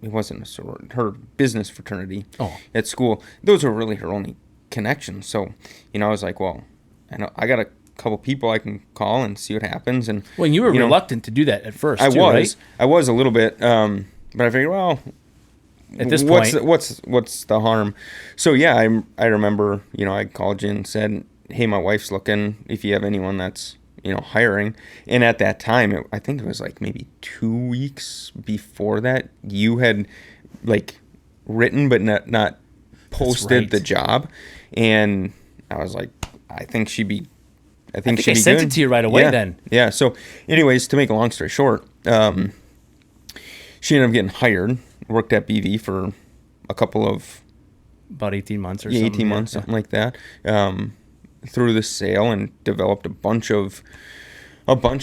wasn't a sorority, her business fraternity at school, those were really her only connections. So, I was like, well, I got a couple people I can call and see what happens. And well, you were reluctant to do that at first. I was. Right? I was a little bit, but I figured, well, at this point, what's the harm? So yeah, I remember, I called you and said, hey, my wife's looking, if you have anyone that's, hiring. And at that time, I think it was like maybe 2 weeks before that, you had like written but not posted the job. And I was like, I think she'd be I think I sent it to you right away then. Yeah. So anyways, to make a long story short, she ended up getting hired, worked at BV for a couple of... About 18 months or something. 18 months, something like that. Through the sale, and developed a bunch of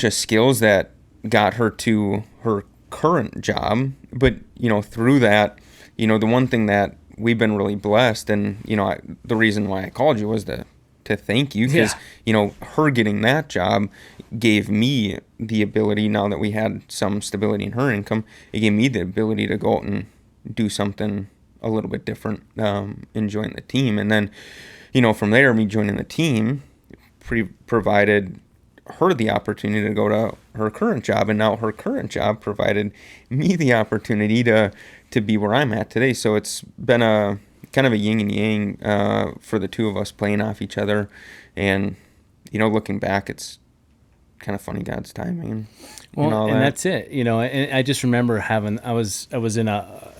skills that got her to her current job. But, through that, the one thing that we've been really blessed, and, the reason why I called you was to thank you, because, her getting that job gave me the ability, now that we had some stability in her income, it gave me the ability to go out and do something a little bit different, and join the team. And then, from there, me joining the team provided her the opportunity to go to her current job, and now her current job provided me the opportunity to be where I'm at today. So it's been a kind of a yin and yang for the two of us, playing off each other. And, looking back, it's kind of funny, God's timing. Well, and that's it. And I just remember I was in a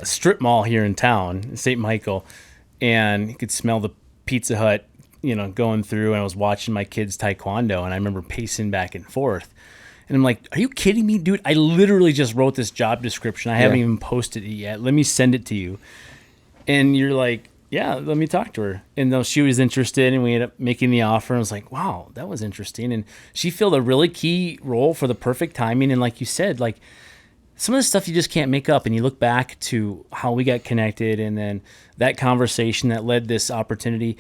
strip mall here in town, St. Michael, and you could smell the Pizza Hut, going through, and I was watching my kids taekwondo, and I remember pacing back and forth. And I'm like, are you kidding me, dude? I literally just wrote this job description. I haven't even posted it yet. Let me send it to you. And you're like, yeah, let me talk to her. And though she was interested, and we ended up making the offer, and I was like, wow, that was interesting. And she filled a really key role for the perfect timing. And like you said, like, some of the stuff you just can't make up. And you look back to how we got connected, and then that conversation that led this opportunity.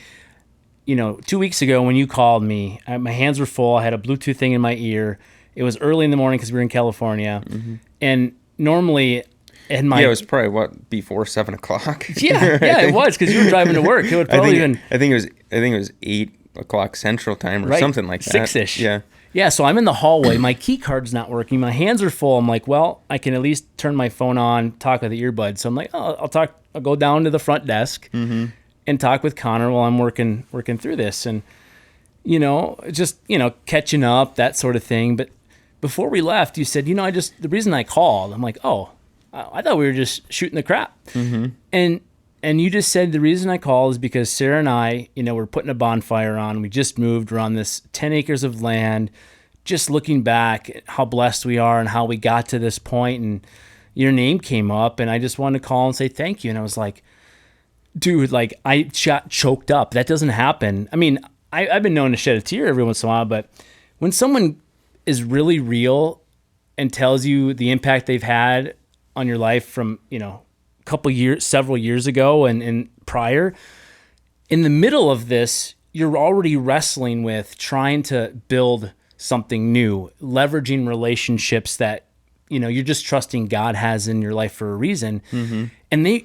2 weeks ago when you called me, my hands were full. I had a Bluetooth thing in my ear. It was early in the morning because we were in California. Mm-hmm. And normally in my Yeah, it was probably before 7 o'clock. yeah, it was because you were driving to work. It would probably I think it was 8 o'clock Central Time or right, something like that. 6-ish. Yeah. Yeah, so I'm in the hallway. My key card's not working. My hands are full. I'm like, well, I can at least turn my phone on, talk with the earbuds. So I'm like, oh, I'll go down to the front desk and talk with Connor while I'm working through this. And, just, catching up, that sort of thing. But before we left, you said, the reason I called, I'm like, oh, I thought we were just shooting the crap. And you just said the reason I called is because Sarah and I, we're putting a bonfire on. We just moved. We're on this 10 acres of land, just looking back at how blessed we are and how we got to this point. And your name came up, and I just wanted to call and say thank you. And I was like, dude, like I got choked up. That doesn't happen. I mean, I've been known to shed a tear every once in a while, but when someone is really real and tells you the impact they've had on your life from, several years ago and prior, in the middle of this, you're already wrestling with trying to build something new, leveraging relationships that, you're just trusting God has in your life for a reason. And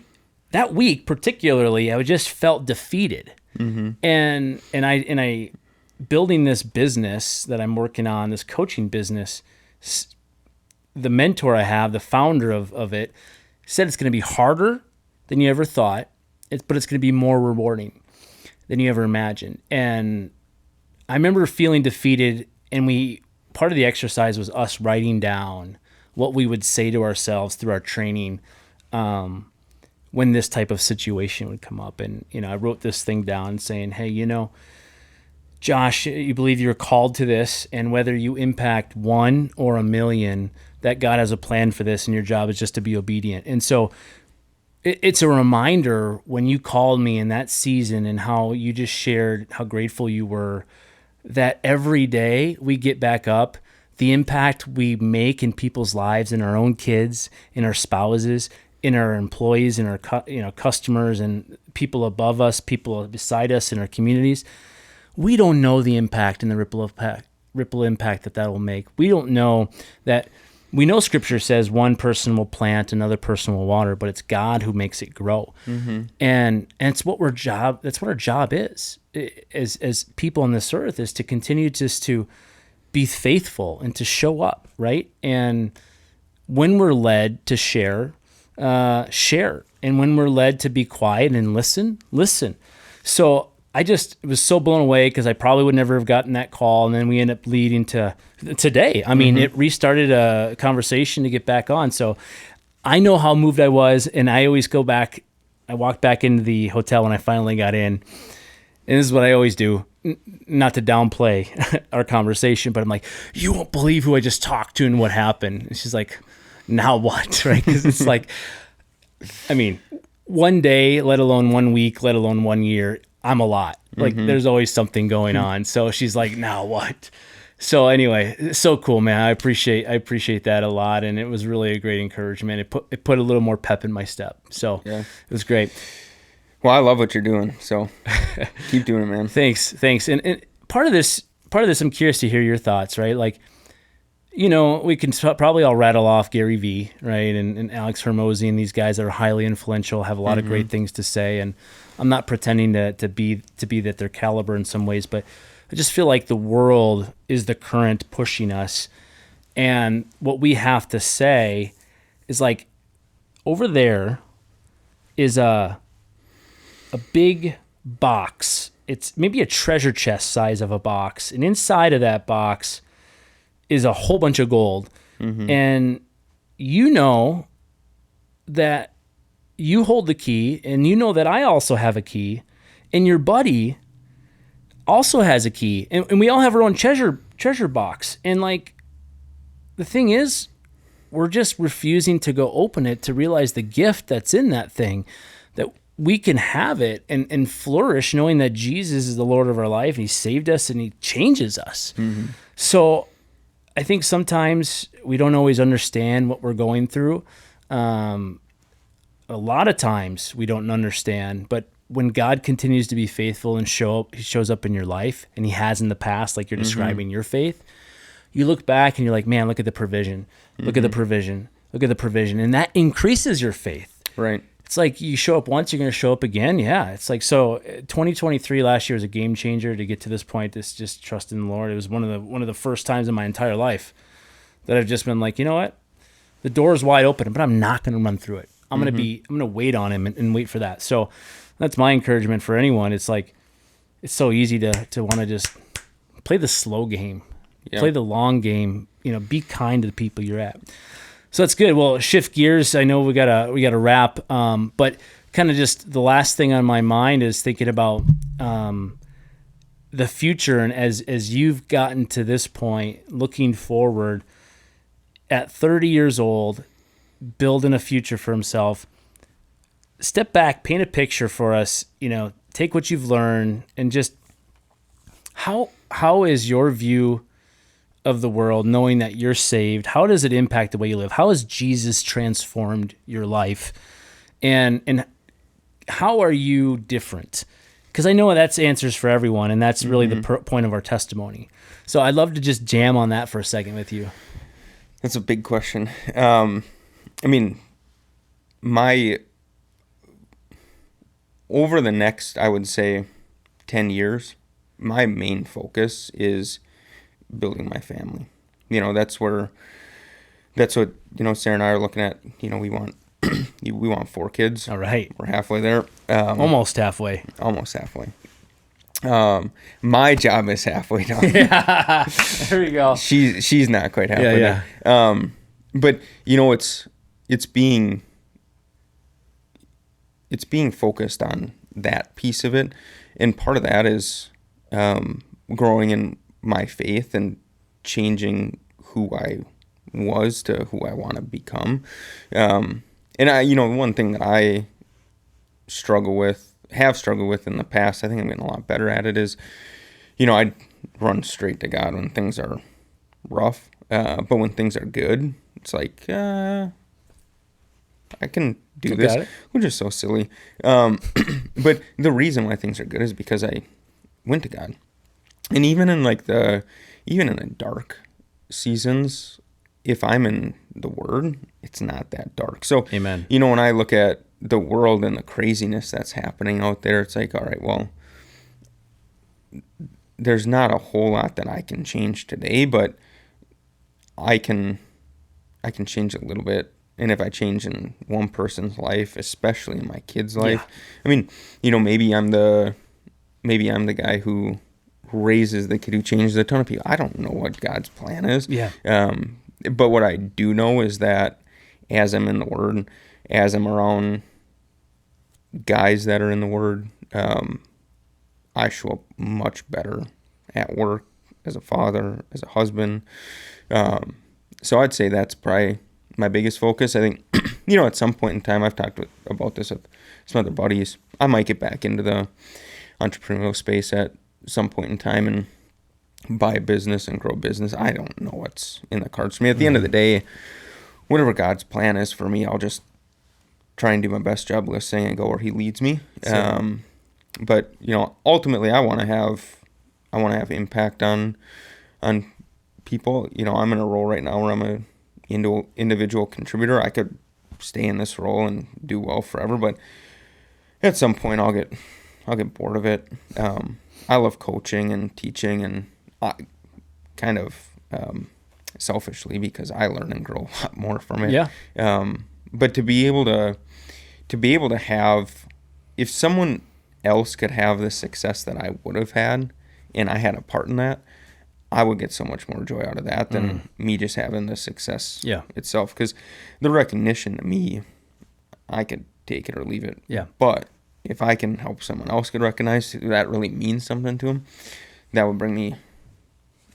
that week particularly, I just felt defeated. And I building this business that I'm working on, this coaching business, the mentor I have, the founder of it, said it's going to be harder than you ever thought, but it's going to be more rewarding than you ever imagined. And I remember feeling defeated, and part of the exercise was us writing down what we would say to ourselves through our training when this type of situation would come up. And, I wrote this thing down saying, hey, Josh, you believe you're called to this, and whether you impact 1 or 1 million, that God has a plan for this, and your job is just to be obedient. And so it's a reminder when you called me in that season and how you just shared how grateful you were, that every day we get back up, the impact we make in people's lives, in our own kids, in our spouses, in our employees, in our customers, and people above us, people beside us, in our communities. We don't know the impact and the ripple impact that will make. We don't know that. We know Scripture says one person will plant, another person will water, but it's God who makes it grow. And it's that's what our job is as people on this earth, is to continue just to be faithful and to show up, right? And when we're led to share. And when we're led to be quiet and listen. So I just was so blown away, because I probably would never have gotten that call. And then we end up leading to today. I mean, it restarted a conversation to get back on. So I know how moved I was. And I always go back. I walked back into the hotel when I finally got in. And this is what I always do, not to downplay our conversation, but I'm like, you won't believe who I just talked to and what happened. And she's like, now what? Right? Because it's like, I mean, one day, let alone 1 week, let alone 1 year, I'm a lot. Like there's always something going on. So she's like, now what? So anyway, so cool, man. I appreciate that a lot. And it was really a great encouragement. It put a little more pep in my step. So yeah, it was great. Well, I love what you're doing. So keep doing it, man. Thanks. And part of this, I'm curious to hear your thoughts, right? Like, we can probably all rattle off Gary Vee, right? And Alex Hormozy, and these guys that are highly influential, have a lot of great things to say. And I'm not pretending to be that their caliber in some ways, but I just feel like the world is the current pushing us. And what we have to say is, like, over there is a big box. It's maybe a treasure chest size of a box. And inside of that box is a whole bunch of gold. And that you hold the key, and that I also have a key, and your buddy also has a key, and we all have our own treasure box. And, like, the thing is, we're just refusing to go open it to realize the gift that's in that thing, that we can have it and flourish, knowing that Jesus is the Lord of our life, and he saved us and he changes us. So I think sometimes we don't always understand what we're going through. A lot of times we don't understand, but when God continues to be faithful and he shows up in your life, and he has in the past, like you're describing your faith, you look back and you're like, man, look at the provision. Look at the provision. Look at the provision. And that increases your faith. Right. It's like you show up once, you're going to show up again. Yeah. It's like, so 2023 last year was a game changer to get to this point. This just trust in the Lord. It was one of the first times in my entire life that I've just been like, you know what? The door is wide open, but I'm not going to run through it. I'm going to wait on him and wait for that. So that's my encouragement for anyone. It's like, it's so easy to want to just play the slow game, play the long game, be kind to the people you're at. So that's good. Well, shift gears. I know we gotta wrap, but kind of just the last thing on my mind is thinking about the future. And as you've gotten to this point, looking forward at 30 years old, building a future for himself, step back, paint a picture for us, take what you've learned and just how is your view of the world, knowing that you're saved? How does it impact the way you live? How has Jesus transformed your life? And how are you different? Because I know that's answers for everyone, and that's really the point of our testimony. So I'd love to just jam on that for a second with you. That's a big question. I mean, over the next, I would say, 10 years, my main focus is building my family. That's what, Sarah and I are looking at. We want 4 kids. All right. We're halfway there. Almost halfway. Almost halfway. My job is halfway done. Yeah. There we go. She's not quite halfway there. But it's being focused on that piece of it. And part of that is growing in my faith and changing who I was to who I want to become. And one thing that I have struggled with in the past, I think I'm getting a lot better at it, is, I'd run straight to God when things are rough. But when things are good, it's like, I can do this, which is so silly. But the reason why things are good is because I went to God. And even in the dark seasons, if I'm in the Word, it's not that dark. So, Amen. When I look at the world and the craziness that's happening out there, it's like, all right, well, there's not a whole lot that I can change today, but I can change a little bit. And if I change in one person's life, especially in my kid's life, I mean, maybe I'm the guy who raises the kid who changes a ton of people. I don't know what God's plan is. Yeah. But what I do know is that as I'm in the Word, as I'm around guys that are in the Word, I show up much better at work, as a father, as a husband. So I'd say that's probably my biggest focus. I think, at some point in time, I've talked about this with some other buddies. I might get back into the entrepreneurial space at some point in time and buy a business and grow a business. I don't know what's in the cards for me. At the end of the day, whatever God's plan is for me, I'll just try and do my best job listening and go where He leads me. But ultimately, I want to have impact on people. I'm in a role right now where I'm a individual contributor. I could stay in this role and do well forever, but at some point I'll get bored of it. I love coaching and teaching, and I kind of selfishly, because I learn and grow a lot more from it. Yeah. But to be able to have, if someone else could have the success that I would have had, and I had a part in that, I would get so much more joy out of that than me just having the success itself. Because the recognition to me, I could take it or leave it. Yeah. But if I can help someone else get recognized, that really means something to them, that would bring me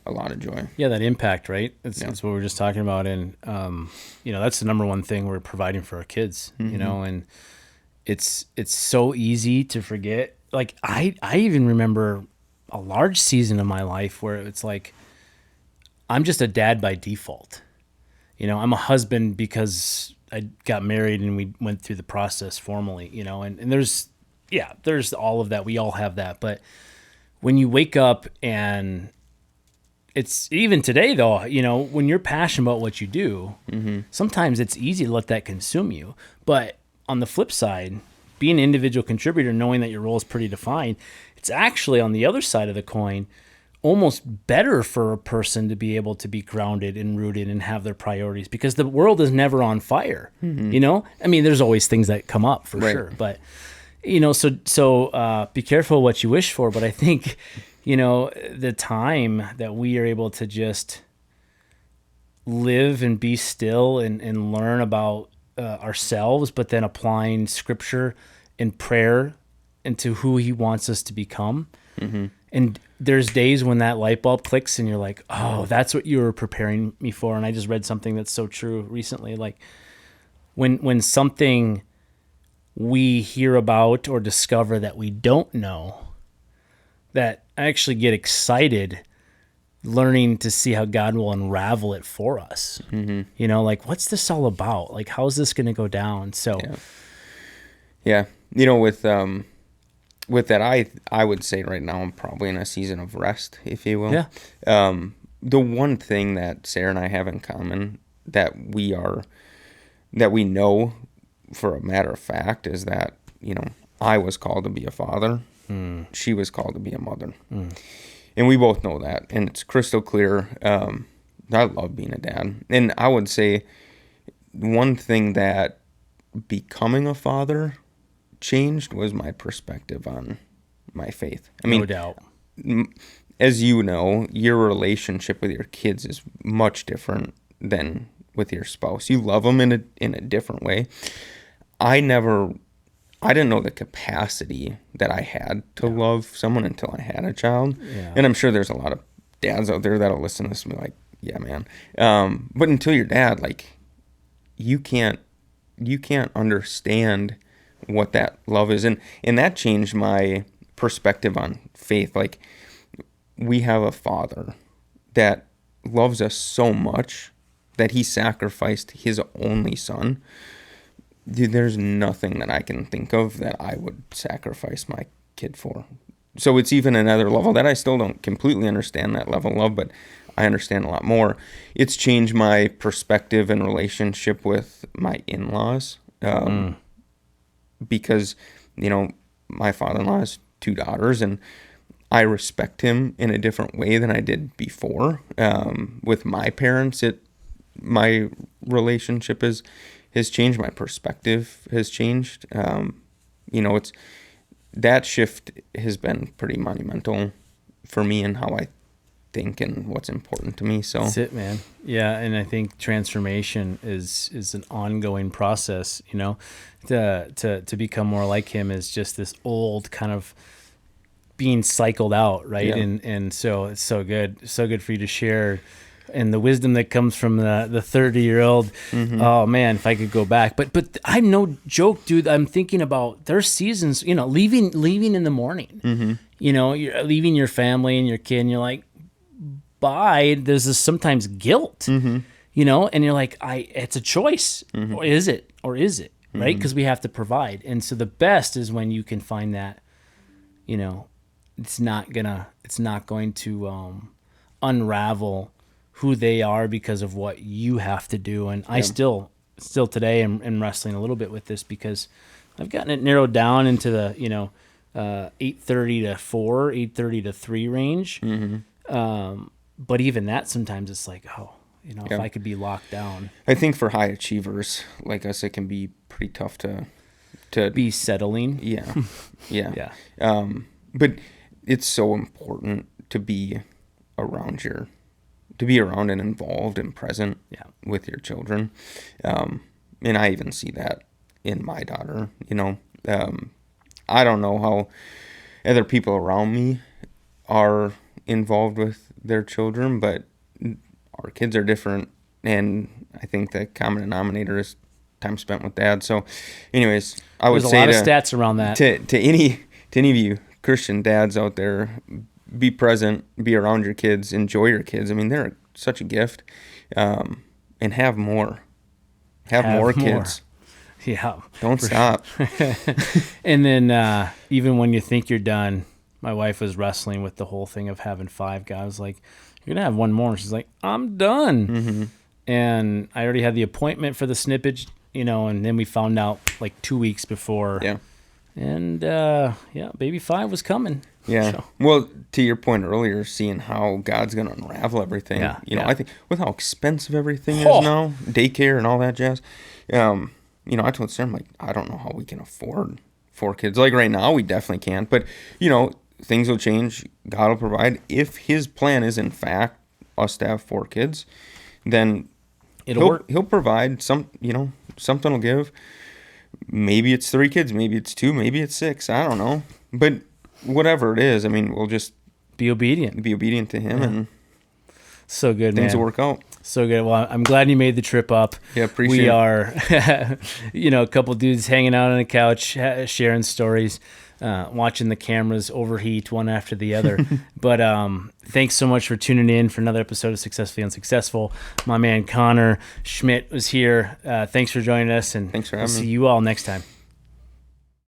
a lot of joy. Yeah, that impact, right? That's what we were just talking about. And, that's the number one thing we're providing for our kids, and it's so easy to forget. Like, I even remember a large season of my life where it's like, I'm just a dad by default. I'm a husband because I got married and we went through the process formally, and there's all of that. We all have that. But when you wake up and it's even today though, when you're passionate about what you do, sometimes it's easy to let that consume you. But on the flip side, being an individual contributor, knowing that your role is pretty defined, it's actually on the other side of the coin, almost better for a person to be able to be grounded and rooted and have their priorities, because the world is never on fire. I mean, there's always things that come up for sure, but so be careful what you wish for. But I think, the time that we are able to just live and be still and learn about ourselves, but then applying scripture and prayer into who he wants us to become. And there's days when that light bulb clicks and you're like, oh, that's what you were preparing me for. And I just read something that's so true recently. Like when something we hear about or discover that we don't know, that I actually get excited learning to see how God will unravel it for us. Like, what's this all about? Like, how's this going to go down? So, yeah. With that, I would say right now I'm probably in a season of rest, if you will. Yeah. The one thing that Sarah and I have in common that we know for a matter of fact is that, I was called to be a father. She was called to be a mother. And we both know that. And it's crystal clear. I love being a dad. And I would say one thing that becoming a father changed was my perspective on my faith. I mean, no doubt. As you know, your relationship with your kids is much different than with your spouse. You love them in a different way. I didn't know the capacity that I had to love someone until I had a child. Yeah. And I'm sure there's a lot of dads out there that'll listen to this and be like, yeah, man. But until you're dad, like, you can't understand what that love is. And that changed my perspective on faith. Like, we have a father that loves us so much that he sacrificed his only son. Dude, there's nothing that I can think of that I would sacrifice my kid for. So it's even another level that I still don't completely understand that level of love, but I understand a lot more. It's changed my perspective and relationship with my in-laws. Because, my father-in-law has 2 daughters, and I respect him in a different way than I did before. With my parents, my relationship has changed. My perspective has changed. It's that shift has been pretty monumental for me and how I think and what's important to me. So that's it, man. Yeah, and I think transformation is an ongoing process. To become more like him is just this old kind of being cycled out, right? Yeah. And so it's so good for you to share. And the wisdom that comes from the 30-year-old, oh man, if I could go back. But I'm no joke, dude. I'm thinking about there's seasons, leaving in the morning. You're leaving your family and your kid, and you're like, bye. There's this sometimes guilt, and you're like, it's a choice, or is it, right? Because we have to provide, and so the best is when you can find that, it's not going to unravel who they are because of what you have to do. And I still today am wrestling a little bit with this because I've gotten it narrowed down into the 8:30 to 4, 8:30 to 3 range. But even that, sometimes it's like, if I could be locked down. I think for high achievers like us, it can be pretty tough to be settling. Yeah. Yeah. But it's so important to be around and involved and present with your children. And I even see that in my daughter. I don't know how other people around me are involved with their children, but our kids are different, and I think the common denominator is time spent with dad. So anyways, I would say there's a lot of stats around that. To any of you Christian dads out there, be present, be around your kids, enjoy your kids. I mean, they're such a gift, and have more. Have more kids. Yeah. Don't stop. And then even when you think you're done, my wife was wrestling with the whole thing of having 5 guys. I was like, you're gonna have one more. And she's like, I'm done. Mm-hmm. And I already had the appointment for the snippage, and then we found out like 2 weeks before. Yeah. And baby 5 was coming. Yeah. So. Well, to your point earlier, seeing how God's going to unravel everything. Yeah, I think with how expensive everything is now, daycare and all that jazz. I told Sarah, I'm like, I don't know how we can afford 4 kids. Like right now, we definitely can't. But, things will change. God will provide. If his plan is in fact us to have 4 kids, then he'll provide something will give. Maybe it's 3 kids, maybe it's 2, maybe it's 6. I don't know. But whatever it is, I mean, we'll just be obedient to him, and so good, things man. will work out. So good. Well, I'm glad you made the trip up. Yeah, appreciate it. We are, a couple dudes hanging out on a couch, sharing stories, watching the cameras overheat one after the other. But thanks so much for tuning in for another episode of Successfully Unsuccessful. My man Connor Schmidt was here. Thanks for joining us, and thanks for having me. See you all next time.